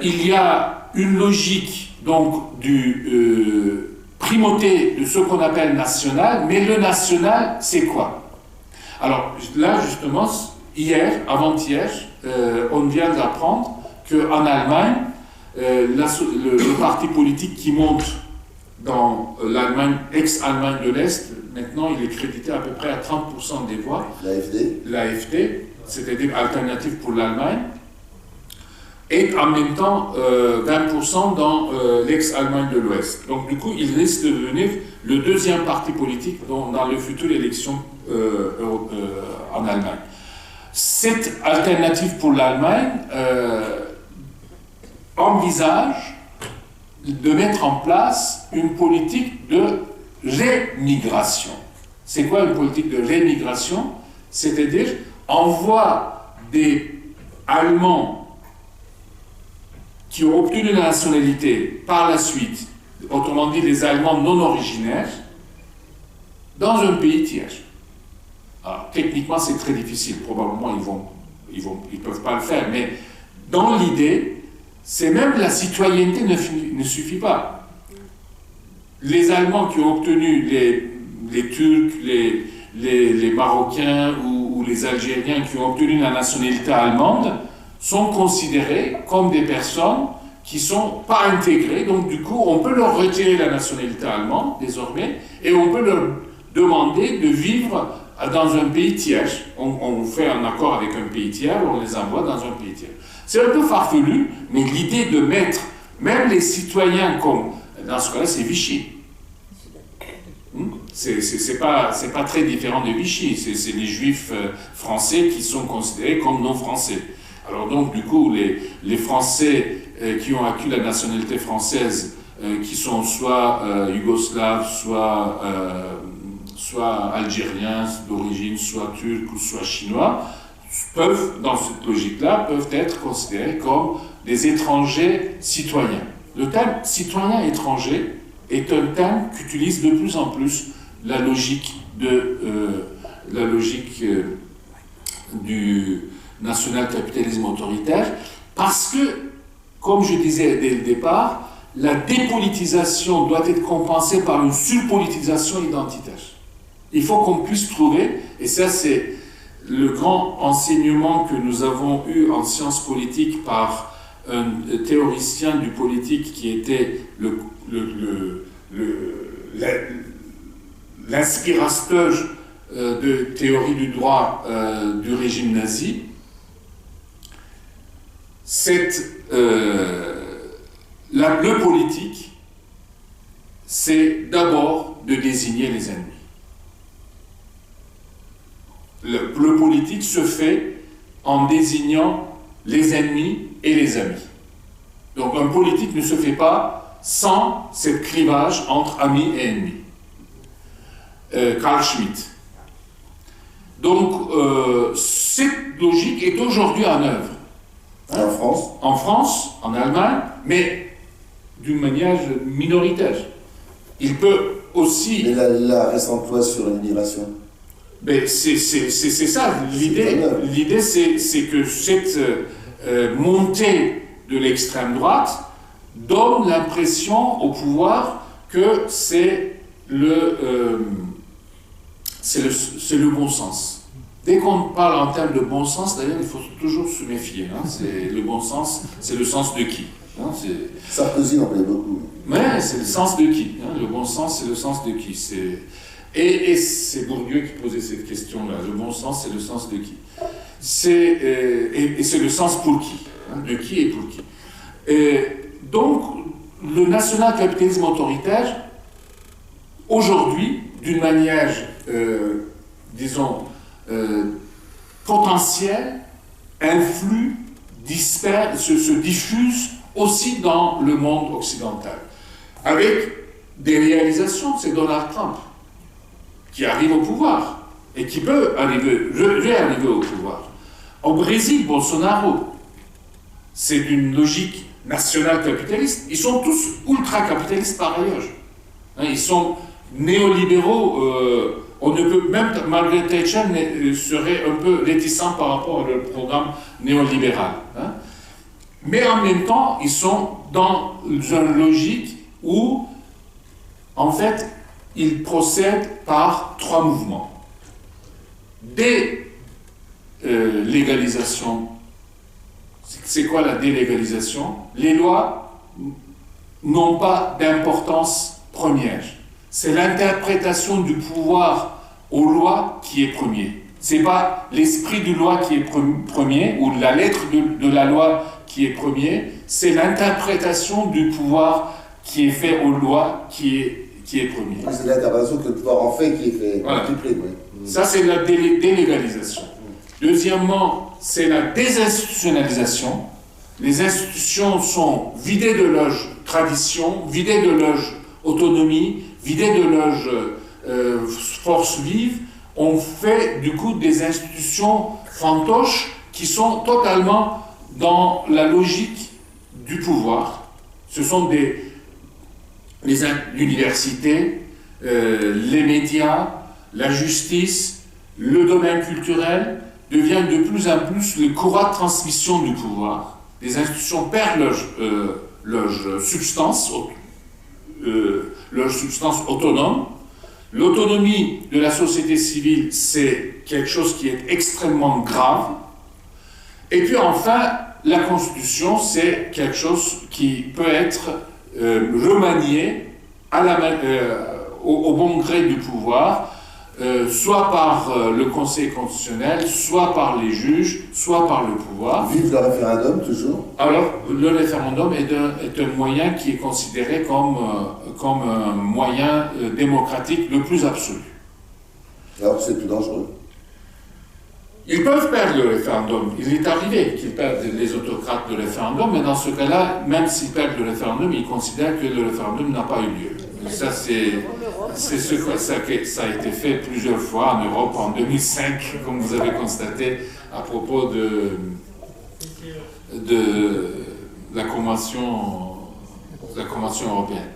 Il y a une logique donc du primauté de ce qu'on appelle national, mais le national, c'est quoi? Alors là, justement, hier, avant-hier, on vient d'apprendre qu'en Allemagne, le parti politique qui monte dans l'Allemagne, ex-Allemagne de l'Est, maintenant il est crédité à peu près à 30% des voix. L'AfD. L'AfD, c'est-à-dire Alternative pour l'Allemagne, et en même temps 20% dans l'ex-Allemagne de l'Ouest. Donc du coup, il risque de devenir le deuxième parti politique dans les futures élections en Allemagne. Cette Alternative pour l'Allemagne envisage de mettre en place une politique de rémigration. C'est quoi une politique de rémigration? C'est-à-dire, envoie des Allemands qui ont obtenu la nationalité par la suite, autrement dit les Allemands non originaires, dans un pays tiers. Alors, techniquement, c'est très difficile. Probablement, ils peuvent pas le faire. Mais dans l'idée, c'est même la citoyenneté ne suffit pas. Les Allemands qui ont obtenu, les Turcs, les Marocains ou les Algériens qui ont obtenu la nationalité allemande sont considérés comme des personnes qui ne sont pas intégrées. Donc du coup, on peut leur retirer la nationalité allemande désormais et on peut leur demander de vivre dans un pays tiers. On fait un accord avec un pays tiers, on les envoie dans un pays tiers. C'est un peu farfelu, mais l'idée de mettre même les citoyens comme... Dans ce cas-là, c'est Vichy. C'est pas très différent de Vichy. C'est les juifs français qui sont considérés comme non français. Alors donc, du coup, les Français qui ont acquis la nationalité française, qui sont soit yougoslaves, soit algériens d'origine, soit turcs ou soit chinois, peuvent, dans cette logique-là, peuvent être considérés comme des étrangers citoyens. Le terme citoyen étranger est un terme qu'utilise de plus en plus la logique du national-capitalisme autoritaire, parce que, comme je disais dès le départ, la dépolitisation doit être compensée par une surpolitisation identitaire. Il faut qu'on puisse trouver, et ça c'est le grand enseignement que nous avons eu en sciences politiques par un théoricien du politique qui était l'inspirateur de théorie du droit du régime nazi. Le politique, c'est d'abord de désigner les ennemis. Le politique se fait en désignant les ennemis et les amis. Donc un politique ne se fait pas sans ce clivage entre amis et ennemis. Carl Schmitt. Donc cette logique est aujourd'hui en œuvre. En France? En France, en Allemagne, mais d'une manière minoritaire. Il peut aussi... Mais la récente loi sur l'immigration? Mais c'est ça, l'idée c'est que cette montée de l'extrême droite donne l'impression au pouvoir que c'est le bon sens. Dès qu'on parle en termes de bon sens, d'ailleurs, il faut toujours se méfier. Le bon sens, c'est le sens de qui? Sarkozy en plaît beaucoup. Mais c'est le sens de qui? Le bon sens, c'est le sens de qui? Et c'est Bourdieu qui posait cette question-là. Le bon sens, c'est le sens de qui? Et c'est le sens pour qui? De qui et pour qui? Donc, le national-capitalisme autoritaire, aujourd'hui, d'une manière, disons, potentielle, influe, se diffuse aussi dans le monde occidental. Avec des réalisations, c'est Donald Trump qui arrive au pouvoir et qui peut réarriver au pouvoir. Au Brésil, Bolsonaro, c'est d'une logique nationale capitaliste. Ils sont tous ultra-capitalistes par ailleurs. Ils sont néolibéraux on ne peut, même Margaret Thatcher serait un peu réticent par rapport au programme néolibéral. Hein. Mais en même temps, ils sont dans une logique où, en fait, ils procèdent par 3 mouvements. Délégalisation. C'est quoi la délégalisation? Les lois n'ont pas d'importance première. C'est l'interprétation du pouvoir aux lois qui est premier. C'est pas l'esprit de loi qui est premier ou la lettre de la loi qui est premier, c'est l'interprétation du pouvoir qui est fait aux lois qui est premier. C'est l'interprétation que le pouvoir en fait qui est fait. Voilà. Oui. Ça, c'est la délégalisation. Deuxièmement, c'est la désinstitutionnalisation. Les institutions sont vidées de leur tradition, vidées de leur autonomie, vidées de leur force vive. On fait du coup des institutions fantoches qui sont totalement dans la logique du pouvoir. Ce sont l'université, les médias, la justice, le domaine culturel deviennent de plus en plus le courroie de transmission du pouvoir. Les institutions perdent leur substance autonome. L'autonomie de la société civile, c'est quelque chose qui est extrêmement grave. Et puis enfin, la Constitution, c'est quelque chose qui peut être remanié au bon gré du pouvoir, soit par le Conseil constitutionnel, soit par les juges, soit par le pouvoir. Vive le référendum, toujours. Alors, le référendum est un moyen qui est considéré comme un moyen démocratique le plus absolu. Alors c'est plus dangereux. Ils peuvent perdre le référendum. Il est arrivé qu'ils perdent les autocrates le référendum, mais dans ce cas-là, même s'ils perdent le référendum, ils considèrent que le référendum n'a pas eu lieu. Ça, c'est ce que ça a été fait plusieurs fois en Europe en 2005, comme vous avez constaté à propos de la Convention européenne.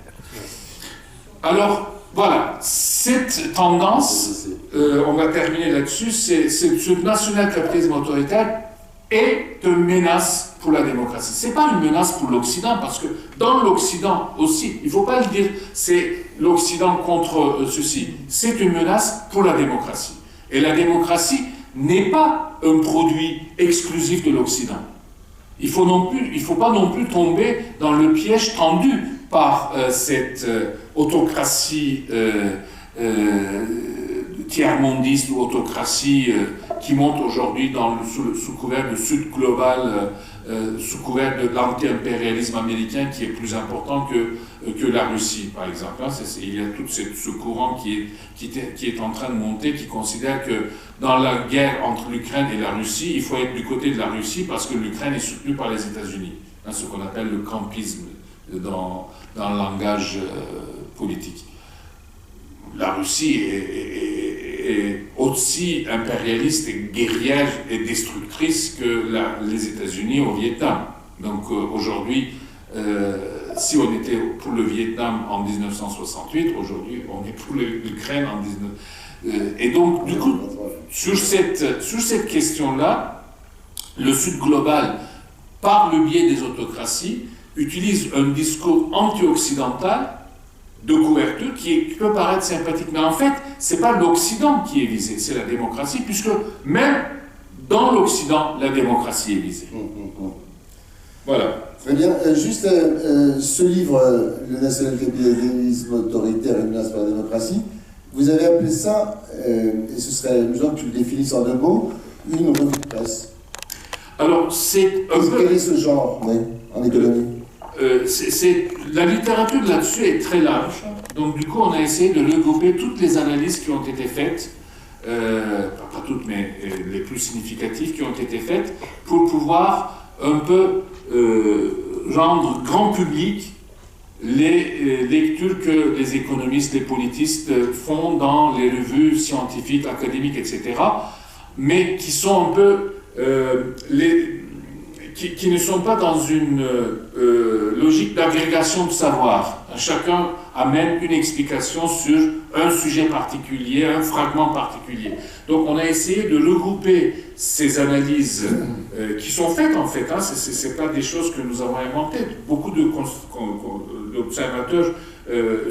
Alors, voilà, cette tendance, on va terminer là-dessus, ce national-capitalisme autoritaire est une menace pour la démocratie. Ce n'est pas une menace pour l'Occident, parce que dans l'Occident aussi, il ne faut pas le dire, c'est l'Occident contre ceci. C'est une menace pour la démocratie. Et la démocratie n'est pas un produit exclusif de l'Occident. Il ne faut pas non plus tomber dans le piège tendu par cette autocratie tiers-mondiste ou autocratie qui monte aujourd'hui sous couvert de Sud global, sous couvert de l'anti-impérialisme américain qui est plus important que la Russie, par exemple. Il y a tout ce courant qui est en train de monter, qui considère que dans la guerre entre l'Ukraine et la Russie, il faut être du côté de la Russie parce que l'Ukraine est soutenue par les États-Unis. Ce qu'on appelle le campisme dans le langage politique. La Russie est aussi impérialiste et guerrière et destructrice que les États-Unis au Vietnam. Donc aujourd'hui, si on était pour le Vietnam en 1968, aujourd'hui on est pour l'Ukraine en 19... et donc du coup, sur cette question-là, le Sud global, par le biais des autocraties, utilise un discours anti-occidental de couverture qui peut paraître sympathique. Mais en fait, ce n'est pas l'Occident qui est visé, c'est la démocratie, puisque même dans l'Occident, la démocratie est visée. Voilà. Très bien. Juste ce livre, Le national-capitalisme autoritaire et une menace pour la démocratie, vous avez appelé ça, et ce serait amusant que tu le définisses en 2 mots, une revue de presse. Alors, c'est un peu... Quel est ce genre, en économie? La littérature là-dessus est très large, donc du coup on a essayé de regrouper toutes les analyses qui ont été faites, pas toutes mais les plus significatives qui ont été faites, pour pouvoir un peu rendre grand public les lectures que les économistes, les politistes font dans les revues scientifiques, académiques, etc., mais qui sont un peu qui ne sont pas dans une logique d'agrégation de savoir. Chacun amène une explication sur un sujet particulier, un fragment particulier. Donc on a essayé de regrouper ces analyses qui sont faites en fait, hein, ce n'est pas des choses que nous avons inventées. Beaucoup d'observateurs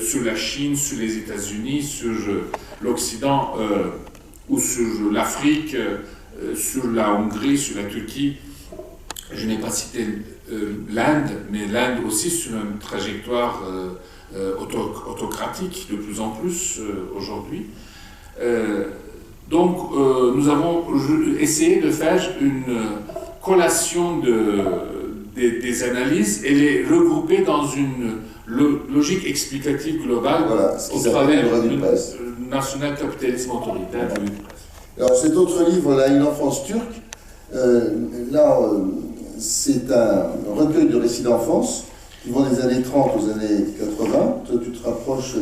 sur la Chine, sur les États-Unis, sur l'Occident ou sur l'Afrique, sur la Hongrie, sur la Turquie. Je n'ai pas cité l'Inde, mais l'Inde aussi sur une trajectoire autocratique de plus en plus aujourd'hui. Donc nous avons essayé de faire une collation des analyses et les regrouper dans une logique explicative globale, voilà, au travers du national-capitalisme autoritaire de revue de presse. Alors cet autre livre, là, Une enfance turque, c'est un recueil de récits d'enfance qui vont des années 30 aux années 80. Toi, tu te rapproches,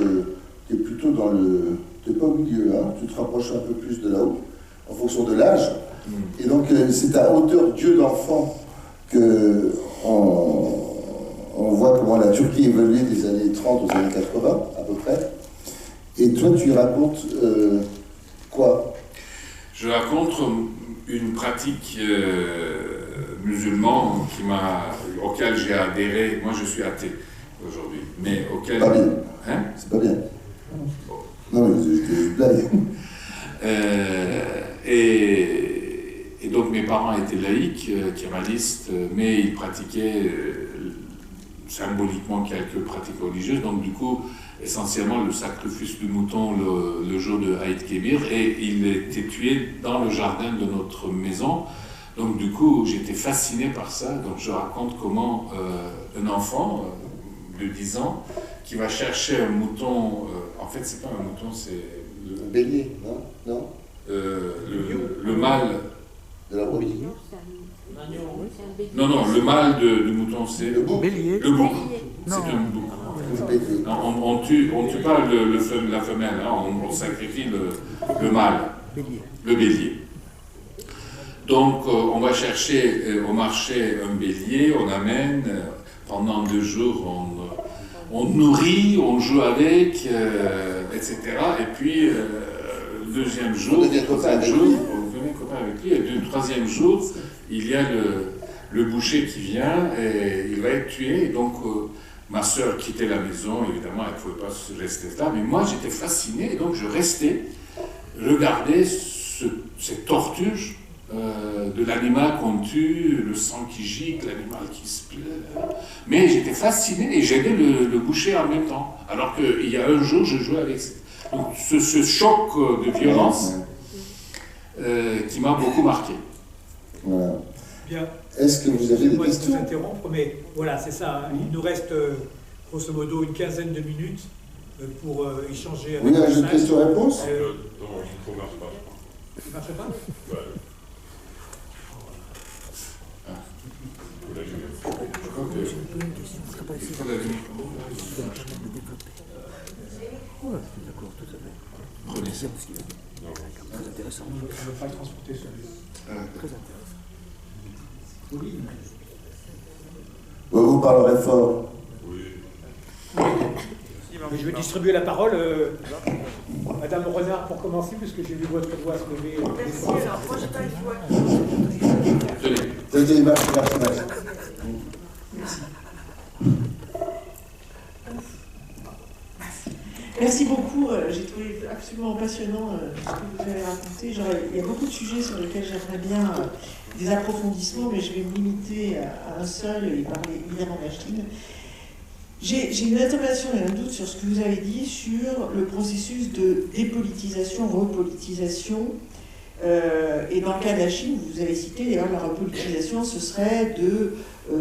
tu es plutôt dans le... Tu n'es pas au milieu, hein, tu te rapproches un peu plus de là-haut, en fonction de l'âge. Et donc, c'est à hauteur d'yeux d'enfant qu'on voit comment la Turquie évoluait des années 30 aux années 80, à peu près. Et toi, tu racontes quoi? Je raconte une pratique musulmane auquel j'ai adhéré. Moi, je suis athée aujourd'hui, mais auquel... Pas bien. Hein? C'est pas bien. Non, mais je blague. Et donc, mes parents étaient laïcs, kémalistes, mais ils pratiquaient symboliquement quelques pratiques religieuses. Donc, du coup, essentiellement le sacrifice du mouton le jour de Aïd Kébir, et il était tué dans le jardin de notre maison. Donc du coup, j'étais fasciné par ça. Donc je raconte comment un enfant de 10 ans qui va chercher un mouton, en fait c'est pas un mouton, c'est... Un bélier, non? Le mâle... De la brebis. Non, le mâle du mouton, c'est... Le bouc. Le bouc. C'est un bouc. On tue pas la femelle, hein, on sacrifie le mâle, le bélier. Donc on va chercher au marché un bélier, on amène, pendant 2 jours on nourrit, on joue avec, etc. Et puis le deuxième jour, on devient copain avec lui, et le troisième jour, il y a le boucher qui vient et il va être tué. Et donc ma sœur quittait la maison, évidemment, elle ne pouvait pas rester là, mais moi j'étais fasciné, et donc je restais regarder cette torture de l'animal qu'on tue, le sang qui gicle, l'animal qui se plaît. Mais j'étais fasciné et j'aidais le boucher en même temps. Alors qu'il y a un jour, je jouais avec donc, ce choc de violence qui m'a beaucoup marqué. Voilà. Bien. Est-ce que vous avez des questions? Je vais vous interrompre, mais voilà, c'est ça. Hein. Il nous reste grosso modo une quinzaine de minutes pour échanger avec vous. Oui, un jeu de questions-réponses? Non, il ne marche pas. Il ne marche pas? Ouais. Je crois que... Prenez ça. Très intéressant. On ne va pas le transporter celui-là. Très intéressant. Oui. Vous parlerez fort. Oui. Mais je vais distribuer la parole Madame Renard pour commencer, puisque j'ai vu votre voix se lever. Merci, alors moi j'ai pas une voix. Tenez, merci. Merci beaucoup, j'ai trouvé absolument passionnant ce que vous avez raconté. Il y a beaucoup de sujets sur lesquels j'aimerais bien des approfondissements, mais je vais me limiter à un seul et parler évidemment de la Chine. J'ai une interrogation et un doute sur ce que vous avez dit sur le processus de dépolitisation, repolitisation. Et dans le cas de la Chine, vous avez cité d'ailleurs la repolitisation, ce serait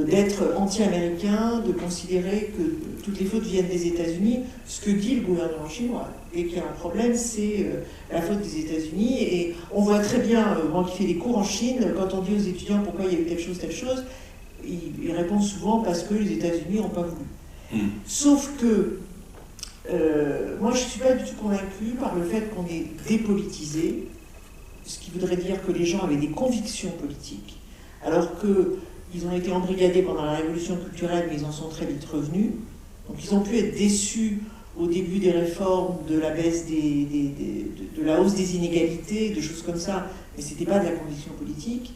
d'être anti-américain, de considérer que toutes les fautes viennent des États-Unis. Ce que dit le gouvernement chinois. Et qu'il y a un problème, c'est la faute des États-Unis. Et on voit très bien, moi qui fais des cours en Chine, quand on dit aux étudiants pourquoi il y a eu telle chose, ils répondent souvent parce que les États-Unis n'ont pas voulu. Sauf que moi je ne suis pas du tout convaincue par le fait qu'on est dépolitisé, ce qui voudrait dire que les gens avaient des convictions politiques, alors qu'ils ont été embrigadés pendant la révolution culturelle, mais ils en sont très vite revenus. Donc ils ont pu être déçus au début des réformes de la baisse de la hausse des inégalités, de choses comme ça, mais ce n'était pas de la conviction politique.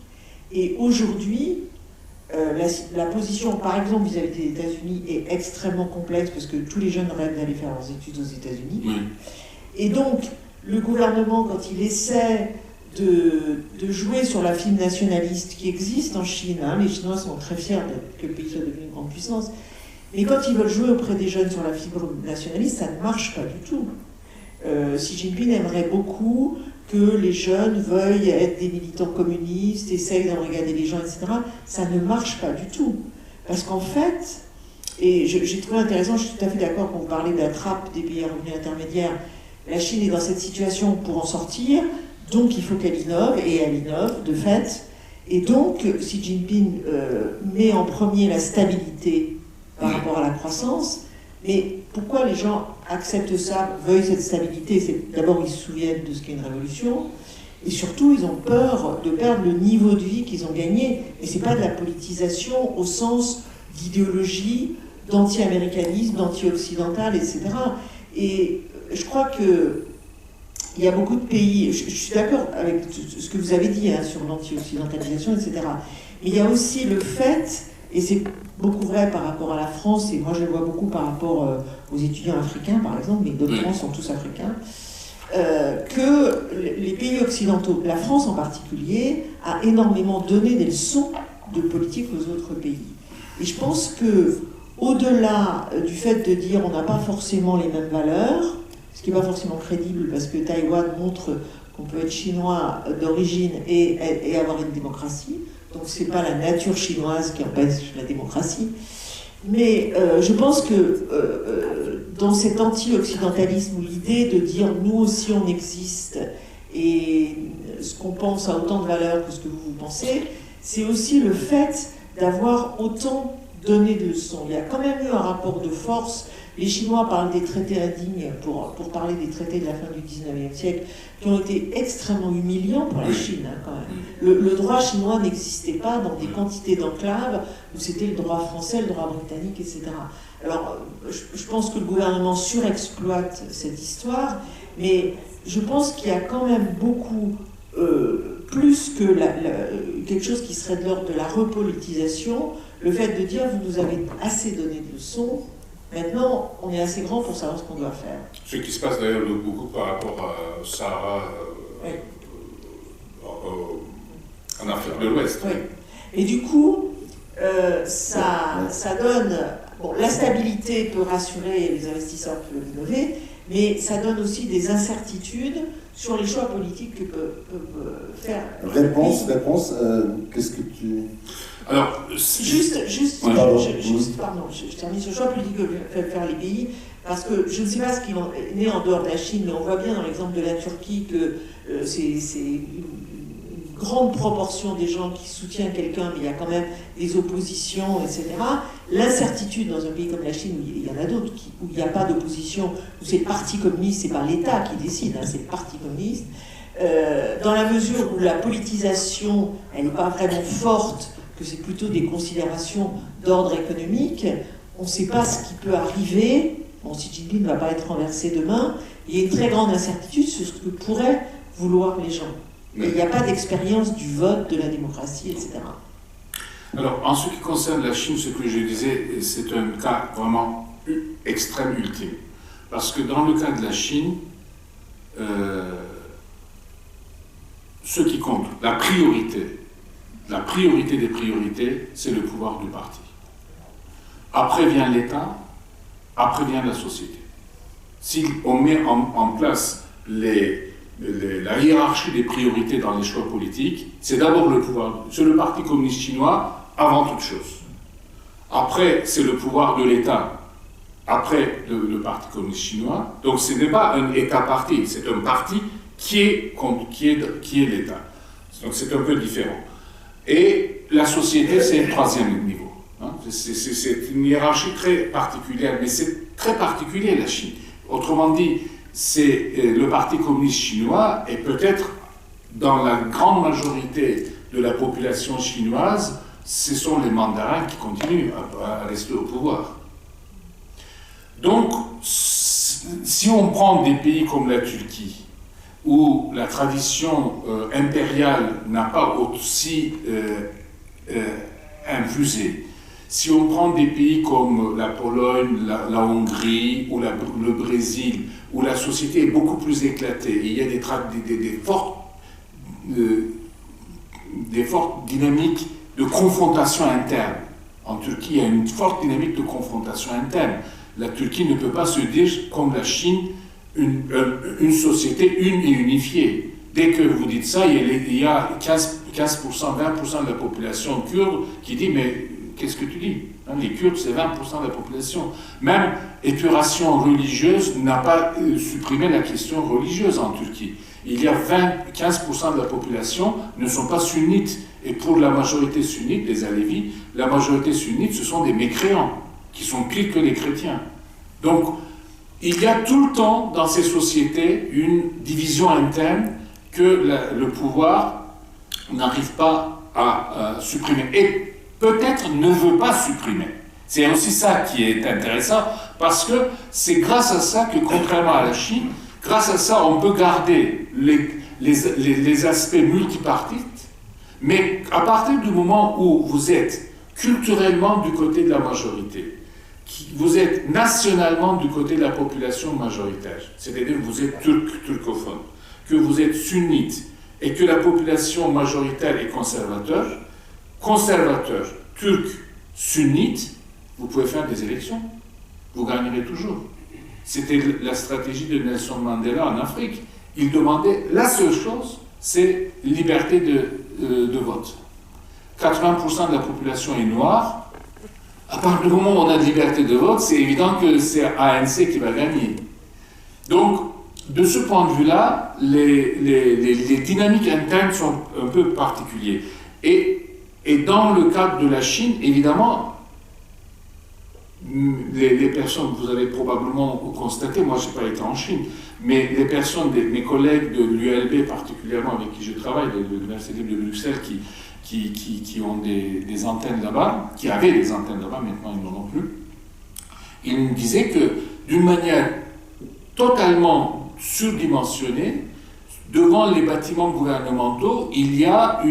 Et aujourd'hui, la position, par exemple, vis-à-vis des États-Unis est extrêmement complexe parce que tous les jeunes rêvent d'aller faire leurs études aux États-Unis. Oui. Et donc, le gouvernement, quand il essaie de jouer sur la fibre nationaliste qui existe en Chine, hein, les Chinois sont très fiers que le pays soit devenu une grande puissance, mais quand ils veulent jouer auprès des jeunes sur la fibre nationaliste, ça ne marche pas du tout. Xi Jinping aimerait beaucoup que les jeunes veuillent être des militants communistes, essayent d'embrigader les gens, etc. Ça ne marche pas du tout. Parce qu'en fait, et j'ai trouvé intéressant, je suis tout à fait d'accord quand vous parlez de la trappe des pays à revenus intermédiaires, la Chine est dans cette situation pour en sortir, donc il faut qu'elle innove, et elle innove de fait. Et donc Xi Jinping met en premier la stabilité par rapport à la croissance. Mais pourquoi les gens acceptent ça, veuillent cette stabilité? C'est d'abord, ils se souviennent de ce qu'est une révolution, et surtout, ils ont peur de perdre le niveau de vie qu'ils ont gagné. Et c'est pas de la politisation au sens d'idéologie, d'anti-américanisme, d'anti-occidental, etc. Et je crois que il y a beaucoup de pays, je suis d'accord avec ce que vous avez dit hein, sur l'anti-occidentalisation, etc. Mais il y a aussi le fait, et c'est beaucoup vrai par rapport à la France, et moi je le vois beaucoup par rapport aux étudiants africains, par exemple, mais d'autres gens sont tous africains, que les pays occidentaux, la France en particulier, a énormément donné des leçons de politique aux autres pays. Et je pense que, au-delà du fait de dire on n'a pas forcément les mêmes valeurs, ce qui n'est pas forcément crédible parce que Taïwan montre qu'on peut être chinois d'origine et avoir une démocratie, donc c'est pas la nature chinoise qui empêche la démocratie. Mais je pense que dans cet anti-occidentalisme, où l'idée de dire nous aussi on existe et ce qu'on pense a autant de valeur que ce que vous pensez, c'est aussi le fait d'avoir autant donné de leçons. Il y a quand même eu un rapport de force. Les Chinois parlent des traités indignes pour parler des traités de la fin du 19e siècle qui ont été extrêmement humiliants pour la Chine hein, quand même. Le droit chinois n'existait pas dans des quantités d'enclaves où c'était le droit français, le droit britannique, etc. Alors je pense que le gouvernement surexploite cette histoire, mais je pense qu'il y a quand même beaucoup plus que quelque chose qui serait de l'ordre de la repolitisation, le fait de dire vous nous avez assez donné de leçons. Maintenant, on est assez grand pour savoir ce qu'on doit faire. Ce qui se passe d'ailleurs beaucoup par rapport à Sahara oui. En Afrique de l'Ouest. Oui. Et du coup, ça donne... Bon, la stabilité peut rassurer les investisseurs qui veulent innover, mais ça donne aussi des incertitudes sur les choix politiques que peuvent faire. Réponse, qu'est-ce que tu... Alors, juste, pardon, je termine sur le choix politique que peuvent faire les pays, parce que je ne sais pas ce qui est né en dehors de la Chine, mais on voit bien dans l'exemple de la Turquie que c'est une grande proportion des gens qui soutiennent quelqu'un, mais il y a quand même des oppositions, etc. L'incertitude dans un pays comme la Chine, où il y en a d'autres, où il n'y a pas d'opposition, où c'est le parti communiste, c'est pas l'État qui décide, hein, c'est le parti communiste, dans la mesure où la politisation, elle n'est pas vraiment forte, que c'est plutôt des considérations d'ordre économique, on ne sait pas ce qui peut arriver. Bon, Xi Jinping ne va pas être renversé demain. Il y a une très grande incertitude sur ce que pourraient vouloir les gens. Et il n'y a pas d'expérience du vote, de la démocratie, etc. Alors, en ce qui concerne la Chine, ce que je disais, c'est un cas vraiment extrême, ultime. Parce que dans le cas de la Chine, ce qui compte, la priorité des priorités, c'est le pouvoir du parti. Après vient l'État, après vient la société. Si on met en place la hiérarchie des priorités dans les choix politiques, c'est d'abord le pouvoir, c'est le Parti communiste chinois avant toute chose. Après, c'est le pouvoir de l'État, après le Parti communiste chinois. Donc ce n'est pas un État-parti, c'est un parti qui est l'État. Donc c'est un peu différent. Et la société, c'est le troisième niveau. Hein. C'est une hiérarchie très particulière, mais c'est très particulier la Chine. Autrement dit, c'est le Parti communiste chinois et peut-être dans la grande majorité de la population chinoise, ce sont les mandarins qui continuent à rester au pouvoir. Donc, Si on prend des pays comme la Turquie, où la tradition impériale n'a pas aussi infusé, si on prend des pays comme la Pologne, la Hongrie ou le Brésil, où la société est beaucoup plus éclatée, et il y a des fortes dynamiques de confrontation interne. En Turquie, il y a une forte dynamique de confrontation interne. La Turquie ne peut pas se dire, comme la Chine, une société une et unifiée. Dès que vous dites ça, il y a 15%, 20% de la population kurde qui dit « mais qu'est-ce que tu dis ?» Les Kurdes, c'est 20% de la population. Même épuration religieuse n'a pas supprimé la question religieuse en Turquie. Il y a 15% de la population ne sont pas sunnites. Et pour la majorité sunnite, les Alévis, la majorité sunnite, ce sont des mécréants, qui sont pires que les chrétiens. Donc, il y a tout le temps dans ces sociétés une division interne que le pouvoir n'arrive pas à supprimer. Et peut-être ne veut pas supprimer. C'est aussi ça qui est intéressant, parce que c'est grâce à ça que, contrairement à la Chine, grâce à ça, on peut garder les aspects multipartites, mais à partir du moment où vous êtes culturellement du côté de la majorité, vous êtes nationalement du côté de la population majoritaire, c'est-à-dire que vous êtes turcophone, que vous êtes sunnite, et que la population majoritaire est conservateur, turc, sunnite, vous pouvez faire des élections. Vous gagnerez toujours. C'était la stratégie de Nelson Mandela en Afrique. Il demandait la seule chose, c'est liberté de vote. 80% de la population est noire. À partir du moment où on a de liberté de vote, c'est évident que c'est ANC qui va gagner. Donc, de ce point de vue-là, les dynamiques internes sont un peu particulières. Et dans le cadre de la Chine, évidemment, les personnes, vous avez probablement constaté, moi je n'ai pas été en Chine, mais les personnes, mes collègues de l'ULB particulièrement avec qui je travaille, de l'Université de Bruxelles, qui ont des antennes là-bas, qui avaient des antennes là-bas, maintenant ils n'en ont plus, ils me disaient que d'une manière totalement surdimensionnée, devant les bâtiments gouvernementaux, il y a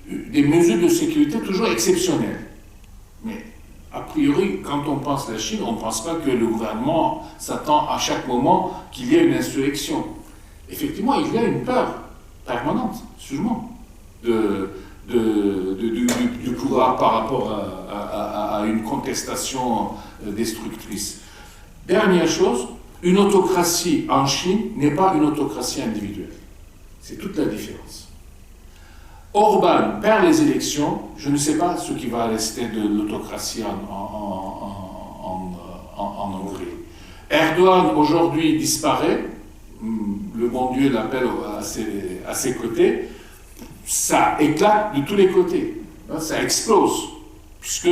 des mesures de sécurité toujours exceptionnelles. Mais a priori, quand on pense à la Chine, on ne pense pas que le gouvernement s'attend à chaque moment qu'il y ait une insurrection. Effectivement, il y a une peur permanente, sûrement, du pouvoir par rapport à une contestation destructrice. Dernière chose, une autocratie en Chine n'est pas une autocratie individuelle. C'est toute la différence. Orban perd les élections, je ne sais pas ce qui va rester de l'autocratie en Hongrie. Erdogan aujourd'hui disparaît, le bon Dieu l'appelle à ses côtés, ça éclate de tous les côtés, ça explose, puisque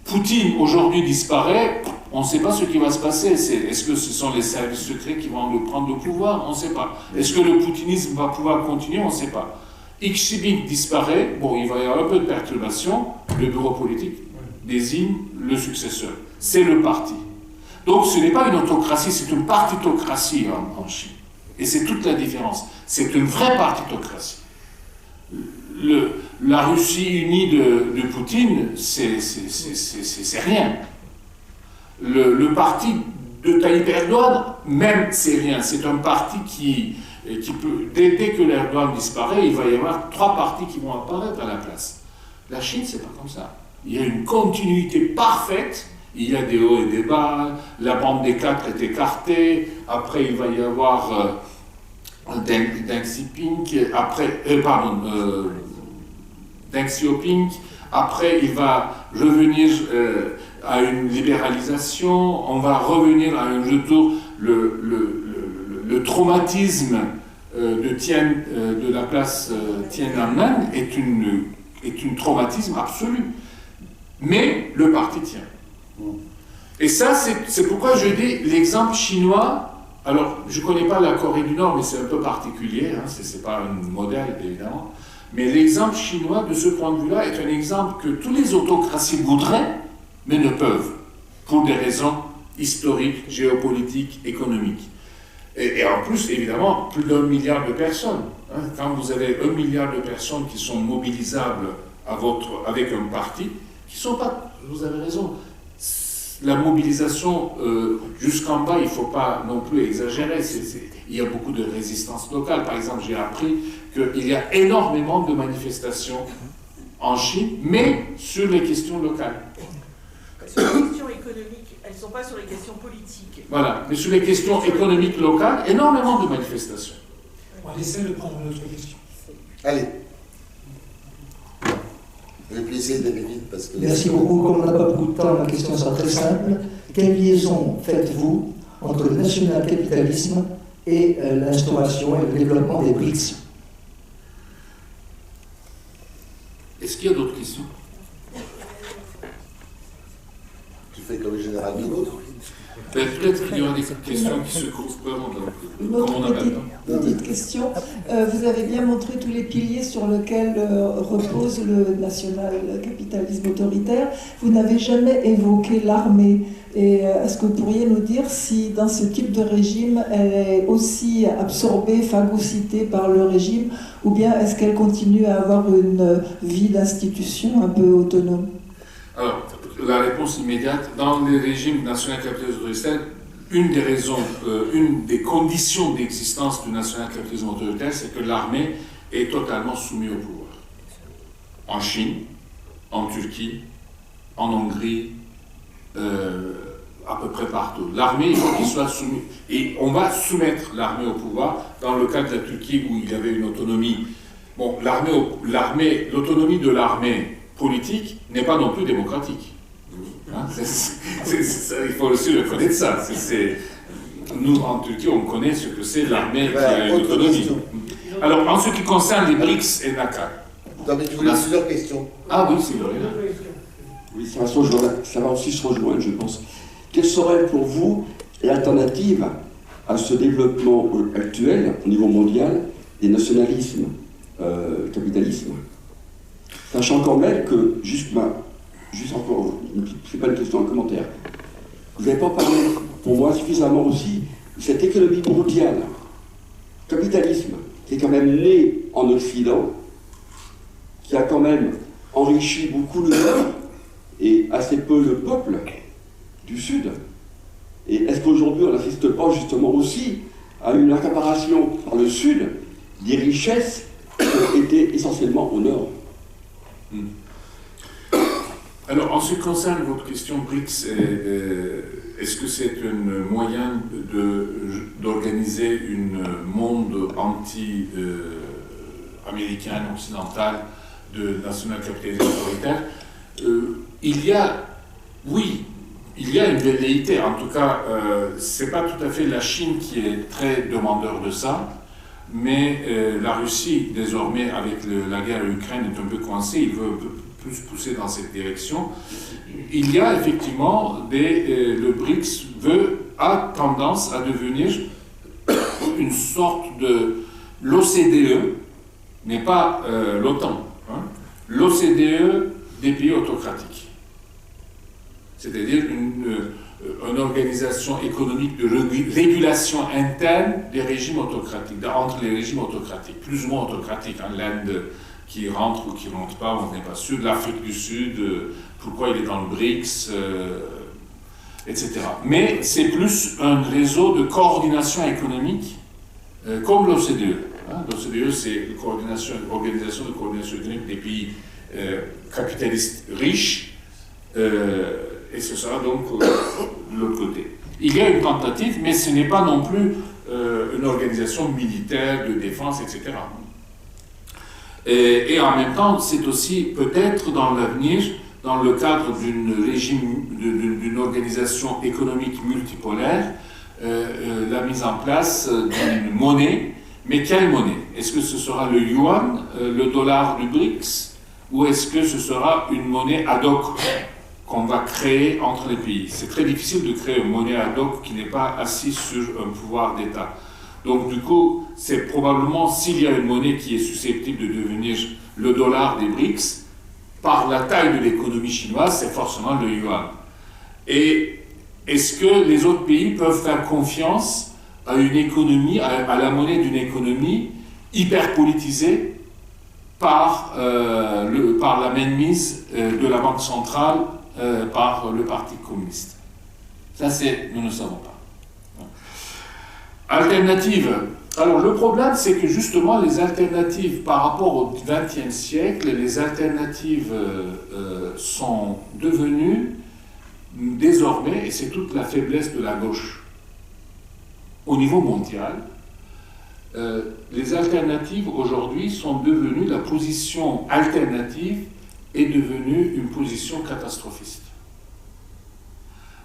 Poutine aujourd'hui disparaît, on ne sait pas ce qui va se passer. Est-ce que ce sont les services secrets qui vont prendre le pouvoir? On ne sait pas. Est-ce que le poutinisme va pouvoir continuer? On ne sait pas. Xi Jinping disparaît, bon, il va y avoir un peu de perturbation, le bureau politique désigne le successeur. C'est le parti. Donc ce n'est pas une autocratie, c'est une partitocratie en Chine. Et c'est toute la différence. C'est une vraie partitocratie. La Russie unie de Poutine, c'est rien. Le parti de Tayyip Erdogan, même, c'est rien. C'est un parti qui peut, dès que l'Erdogan disparaît, il va y avoir 3 partis qui vont apparaître à la place. La Chine, c'est pas comme ça. Il y a une continuité parfaite, il y a des hauts et des bas, la bande des 4 est écartée, après il va y avoir Deng Xiaoping, Deng Xiaoping, après il va revenir à une libéralisation, on va revenir à un retour, le traumatisme de la place Tiananmen est une traumatisme absolu. Mais le parti tient. Et ça, c'est pourquoi je dis l'exemple chinois. Alors, je ne connais pas la Corée du Nord, mais c'est un peu particulier, hein, c'est pas un modèle, évidemment. Mais l'exemple chinois, de ce point de vue-là, est un exemple que toutes les autocraties voudraient, mais ne peuvent, pour des raisons historique, géopolitique, économique. Et en plus, évidemment, plus d'1 milliard de personnes. Hein. Quand vous avez 1 milliard de personnes qui sont mobilisables avec un parti, qui ne sont pas, vous avez raison, la mobilisation jusqu'en bas, il ne faut pas non plus exagérer. Il y a beaucoup de résistance locale. Par exemple, j'ai appris qu'il y a énormément de manifestations en Chine, mais sur les questions locales. Sur les questions économiques, elles ne sont pas sur les questions politiques. Voilà, mais sur les questions économiques locales, énormément de manifestations. On va laisser de prendre une autre question. Allez. Je vais essayer d'aller vite parce que... Merci beaucoup. Comme on n'a pas beaucoup de temps, ma question sera très simple. Quelle liaison faites-vous entre le national-capitalisme et l'instauration et le développement des BRICS? Est-ce qu'il y a d'autres questions? Tu fais comme le général de Gaulle. Peut-être qu'il y aura des questions qui se trouvent vraiment Une autre petite question. Vous avez bien montré tous les piliers sur lesquels repose le national-capitalisme autoritaire. Vous n'avez jamais évoqué l'armée. Et est-ce que vous pourriez nous dire si dans ce type de régime, elle est aussi absorbée, phagocytée par le régime, ou bien est-ce qu'elle continue à avoir une vie d'institution un peu autonome? Alors, la réponse immédiate, dans les régimes national-capitalistes autoritaires, une des raisons, une des conditions d'existence du national-capitalisme autoritaire, c'est que l'armée est totalement soumise au pouvoir. En Chine, en Turquie, en Hongrie, à peu près partout. L'armée, il faut qu'il soit soumis. Et on va soumettre l'armée au pouvoir. Dans le cas de la Turquie, où il y avait une autonomie, bon, l'autonomie de l'armée politique n'est pas non plus démocratique. Hein, il faut aussi le connaître ça. Nous, en Turquie, on connaît ce que c'est l'armée qui a une autonomie. Alors, en ce qui concerne les BRICS et NACA. Non, mais tu voulais plusieurs questions. Ah oui, c'est vrai. Oui, ça va aussi se rejoindre, je pense. Quelle serait pour vous l'alternative à ce développement actuel, au niveau mondial, des nationalismes, capitalisme? Sachant quand même que, juste encore, c'est pas une question, un commentaire. Vous n'avez pas parlé, pour moi, suffisamment aussi, de cette économie mondiale, capitalisme, qui est quand même né en Occident, qui a quand même enrichi beaucoup le Nord et assez peu le peuple du Sud. Et est-ce qu'aujourd'hui on n'assiste pas justement aussi à une accaparation par le Sud des richesses qui étaient essentiellement au Nord? Alors, en ce qui concerne votre question BRICS, est-ce que c'est un moyen d'organiser un monde anti-américain, occidental, de national-capitalisme autoritaire? Il y a une velléité. En tout cas, c'est pas tout à fait la Chine qui est très demandeur de ça, mais la Russie, désormais, avec la guerre en Ukraine, est un peu coincée. Il veut un peu plus pousser dans cette direction. Il y a effectivement le BRICS a tendance à devenir une sorte de l'OCDE, mais pas l'OTAN. Hein, l'OCDE des pays autocratiques. C'est-à-dire une organisation économique de régulation interne des régimes autocratiques, entre les régimes autocratiques, plus ou moins autocratiques. Hein, l'Inde qui rentre ou qui ne rentre pas, on n'est pas sûr. L'Afrique du Sud, pourquoi il est dans le BRICS, etc. Mais c'est plus un réseau de coordination économique, comme l'OCDE. Hein. L'OCDE, c'est l'Organisation de coordination économique des pays capitalistes riches, et ce sera donc de l'autre côté. Il y a une tentative, mais ce n'est pas non plus une organisation militaire, de défense, etc. Et en même temps, c'est aussi peut-être dans l'avenir, dans le cadre d'une organisation économique multipolaire, la mise en place d'une monnaie. Mais quelle monnaie? Est-ce que ce sera le yuan, le dollar du BRICS, ou est-ce que ce sera une monnaie ad hoc qu'on va créer entre les pays? C'est très difficile de créer une monnaie ad hoc qui n'est pas assise sur un pouvoir d'État. Donc du coup, c'est probablement, s'il y a une monnaie qui est susceptible de devenir le dollar des BRICS, par la taille de l'économie chinoise, c'est forcément le yuan. Et est-ce que les autres pays peuvent faire confiance à une économie, à la monnaie d'une économie hyper politisée par la mainmise de la Banque centrale, par le Parti communiste? Ça, nous ne savons pas. Alternative. Alors, le problème, c'est que justement, les alternatives par rapport au XXe siècle, les alternatives sont devenues désormais, et c'est toute la faiblesse de la gauche, au niveau mondial, les alternatives aujourd'hui sont devenues, la position alternative est devenue une position catastrophiste.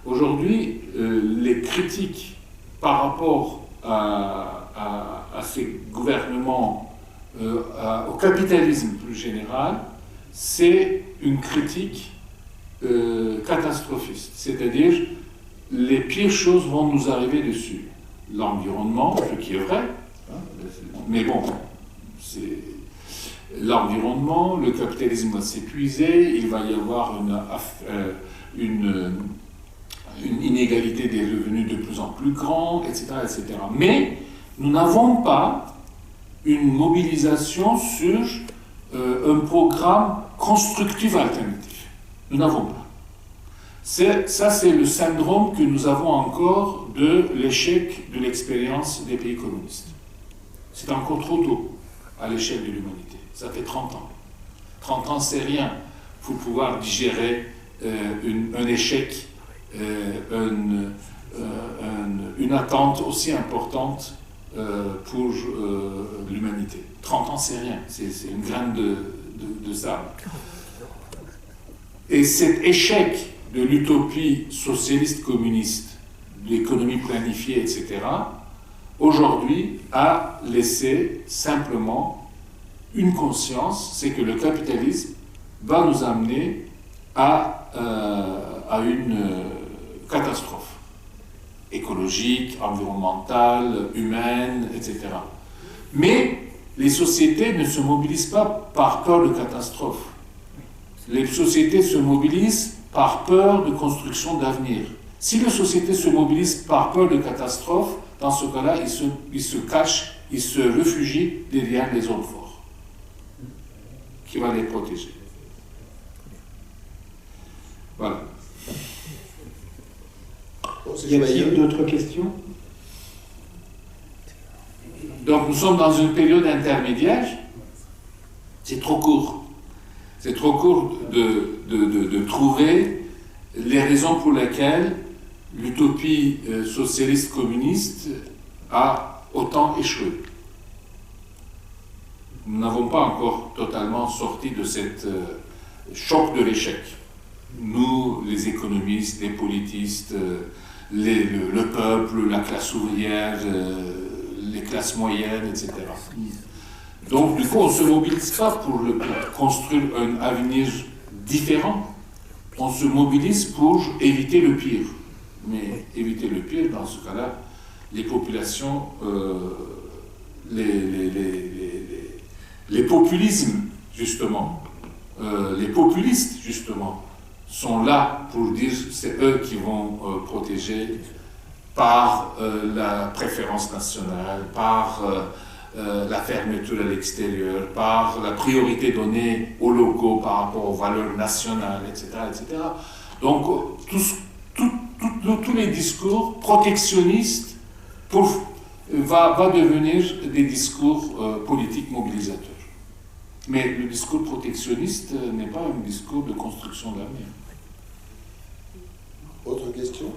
Aujourd'hui, les critiques par rapport à ces gouvernements, au capitalisme plus général, c'est une critique catastrophiste. C'est-à-dire, les pires choses vont nous arriver dessus. L'environnement, ce qui est vrai, mais bon, c'est l'environnement, le capitalisme va s'épuiser, il va y avoir une inégalité des revenus de plus en plus grande, etc., etc. Mais nous n'avons pas une mobilisation sur un programme constructif alternatif. Nous n'avons pas. Ça, c'est le syndrome que nous avons encore de l'échec de l'expérience des pays communistes. C'est encore trop tôt à l'échelle de l'humanité. Ça fait 30 ans. 30 ans, c'est rien pour pouvoir digérer un échec, une attente aussi importante pour l'humanité. 30 ans, c'est rien. C'est une graine de sable. Et cet échec de l'utopie socialiste communiste, de l'économie planifiée, etc., aujourd'hui a laissé simplement une conscience, c'est que le capitalisme va nous amener à une catastrophe écologique, environnementale, humaine, etc. Mais les sociétés ne se mobilisent pas par peur de catastrophe. Les sociétés se mobilisent par peur de construction d'avenir. Si les sociétés se mobilisent par peur de catastrophe, dans ce cas-là, ils se cachent, ils se réfugient derrière les hommes forts, qui vont les protéger. Voilà. Y a-t-il d'autres questions? Donc nous sommes dans une période intermédiaire. C'est trop court. C'est trop court de trouver les raisons pour lesquelles l'utopie socialiste communiste a autant échoué. Nous n'avons pas encore totalement sorti de cette choc de l'échec. Nous, les économistes, les politistes, le peuple, la classe ouvrière, les classes moyennes, etc. Donc, du coup, on ne se mobilise pas pour construire un avenir différent. On se mobilise pour éviter le pire. Mais éviter le pire, dans ce cas-là, les populations, les populismes, justement, les populistes, justement, sont là pour dire que c'est eux qui vont protéger par la préférence nationale, par la fermeture à l'extérieur, par la priorité donnée aux locaux par rapport aux valeurs nationales, etc. etc. Donc, tous les discours protectionnistes va devenir des discours politiques mobilisateurs. Mais le discours protectionniste n'est pas un discours de construction d'avenir. Autre question?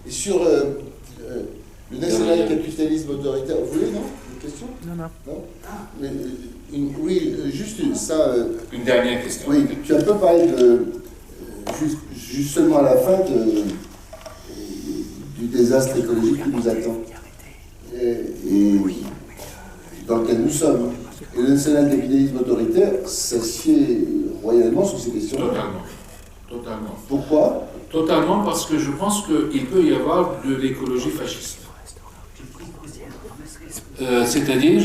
Et sur le national-capitalisme autoritaire, vous voulez, non? Une question? Non. Mais, oui, juste ça... Une dernière question. Oui, tu as un peu parlé juste seulement à la fin du désastre écologique qui nous attend. Et dans lequel nous sommes. Et le national-capitalisme autoritaire s'assied royalement sur ces questions. Totalement. Pourquoi? Totalement, parce que je pense qu'il peut y avoir de l'écologie fasciste. C'est-à-dire,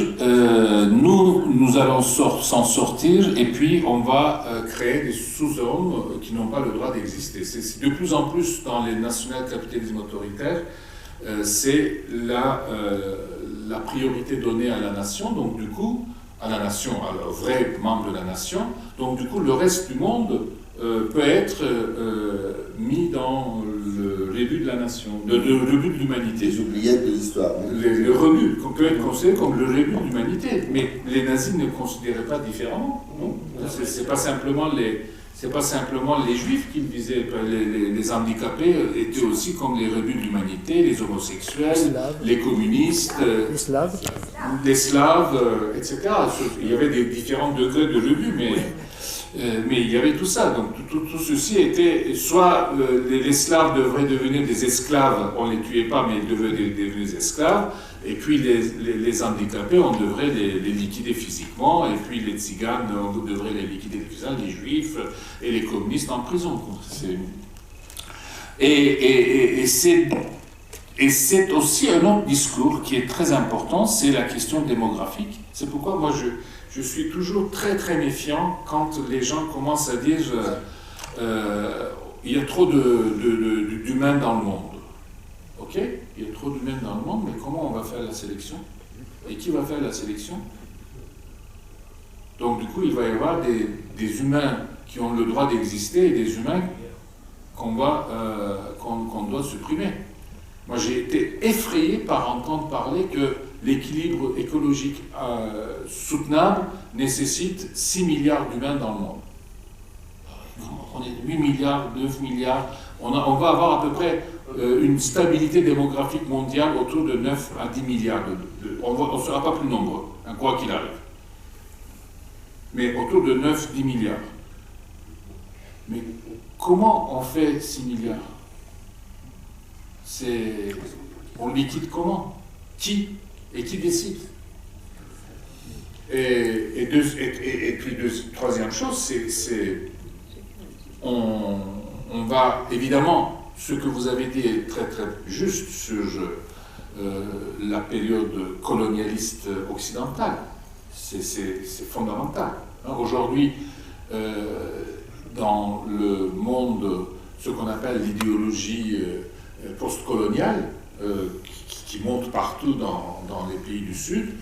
nous allons s'en sortir et puis on va créer des sous-hommes qui n'ont pas le droit d'exister. C'est de plus en plus dans les national-capitalismes autoritaires, c'est la priorité donnée à la nation, donc du coup, à la nation, aux vrais membres de la nation, donc du coup, le reste du monde peut être mis dans le rebut de la nation, le rebut de l'humanité. Les oubliettes de l'histoire. Le rebut, qu'on peut être considéré comme le rebut de l'humanité. Mais les nazis ne considéraient pas différemment. C'est pas simplement les juifs qu'ils visaient. Les handicapés étaient aussi comme les rebuts de l'humanité, les homosexuels, les communistes, les slaves, etc. Il y avait des différents degrés de rebut, mais il y avait tout ça. Donc tout ceci était, soit les Slaves devraient devenir des esclaves, on ne les tuait pas, mais ils devaient devenir des esclaves, et puis les handicapés, on devrait les liquider physiquement, et puis les tziganes, on devrait les liquider physiquement, les juifs et les communistes en prison. Et c'est aussi un autre discours qui est très important, c'est la question démographique. C'est pourquoi moi je suis toujours très très méfiant quand les gens commencent à dire il y a trop d'humains dans le monde. Ok, il y a trop d'humains dans le monde, mais comment on va faire la sélection? Et qui va faire la sélection? Donc du coup, il va y avoir des humains qui ont le droit d'exister et des humains qu'on doit supprimer. Moi, j'ai été effrayé par entendre parler que l'équilibre écologique soutenable nécessite 6 milliards d'humains dans le monde. On est 8 milliards, 9 milliards. On va avoir à peu près une stabilité démographique mondiale autour de 9 à 10 milliards. On ne sera pas plus nombreux, hein, quoi qu'il arrive. Mais autour de 9-10 milliards. Mais comment on fait 6 milliards? On liquide comment? Qui? Et qui décide? Et puis, troisième chose, on va, évidemment, ce que vous avez dit est très très juste sur la période colonialiste occidentale. C'est fondamental. Aujourd'hui, dans le monde, ce qu'on appelle l'idéologie post-coloniale, qui monte partout dans les pays du Sud,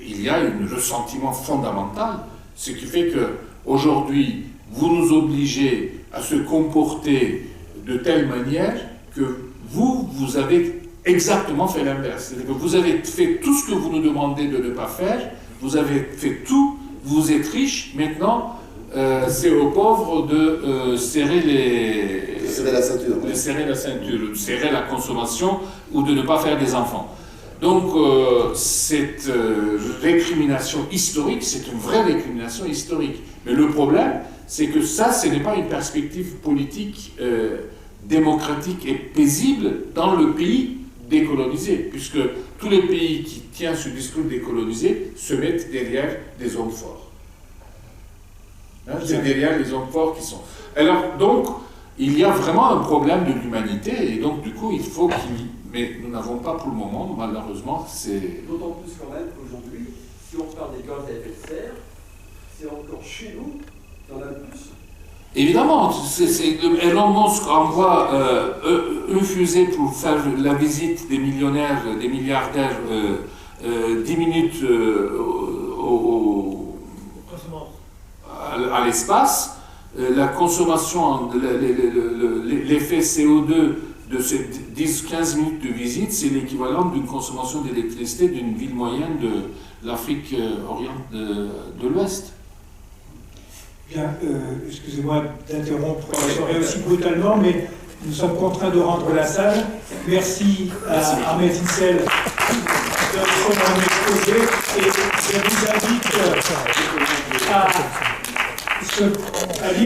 il y a un ressentiment fondamental, ce qui fait qu'aujourd'hui, vous nous obligez à se comporter de telle manière que vous avez exactement fait l'inverse. C'est-à-dire que vous avez fait tout ce que vous nous demandez de ne pas faire, vous avez fait tout, vous êtes riche, maintenant, c'est aux pauvres de serrer la ceinture, serrer la consommation ou de ne pas faire des enfants. Donc cette récrimination historique, c'est une vraie récrimination historique. Mais le problème, c'est que ça, ce n'est pas une perspective politique démocratique et paisible dans le pays décolonisé, puisque tous les pays qui tiennent ce discours décolonisé se mettent derrière des hommes forts. C'est derrière les hommes forts qui sont. Alors, donc, il y a vraiment un problème de l'humanité, et donc, du coup, il faut qu'il... Mais nous n'avons pas pour le moment, malheureusement, c'est... D'autant plus quand même qu'aujourd'hui, si on parle des gaz à effet de serre, c'est encore chez nous qu'il y en a le plus. Évidemment, Elon Musk envoie une fusée pour faire la visite des millionnaires, des milliardaires, 10 minutes à l'espace. La consommation, l'effet CO2 de ces 10-15 minutes de visite, c'est l'équivalent d'une consommation d'électricité d'une ville moyenne de l'Afrique de l'Ouest. Bien, excusez-moi d'interrompre aussi brutalement, mais nous sommes contraints de rendre la salle. Merci à Ahmed Hissel de son exposé, et je vous invite à lire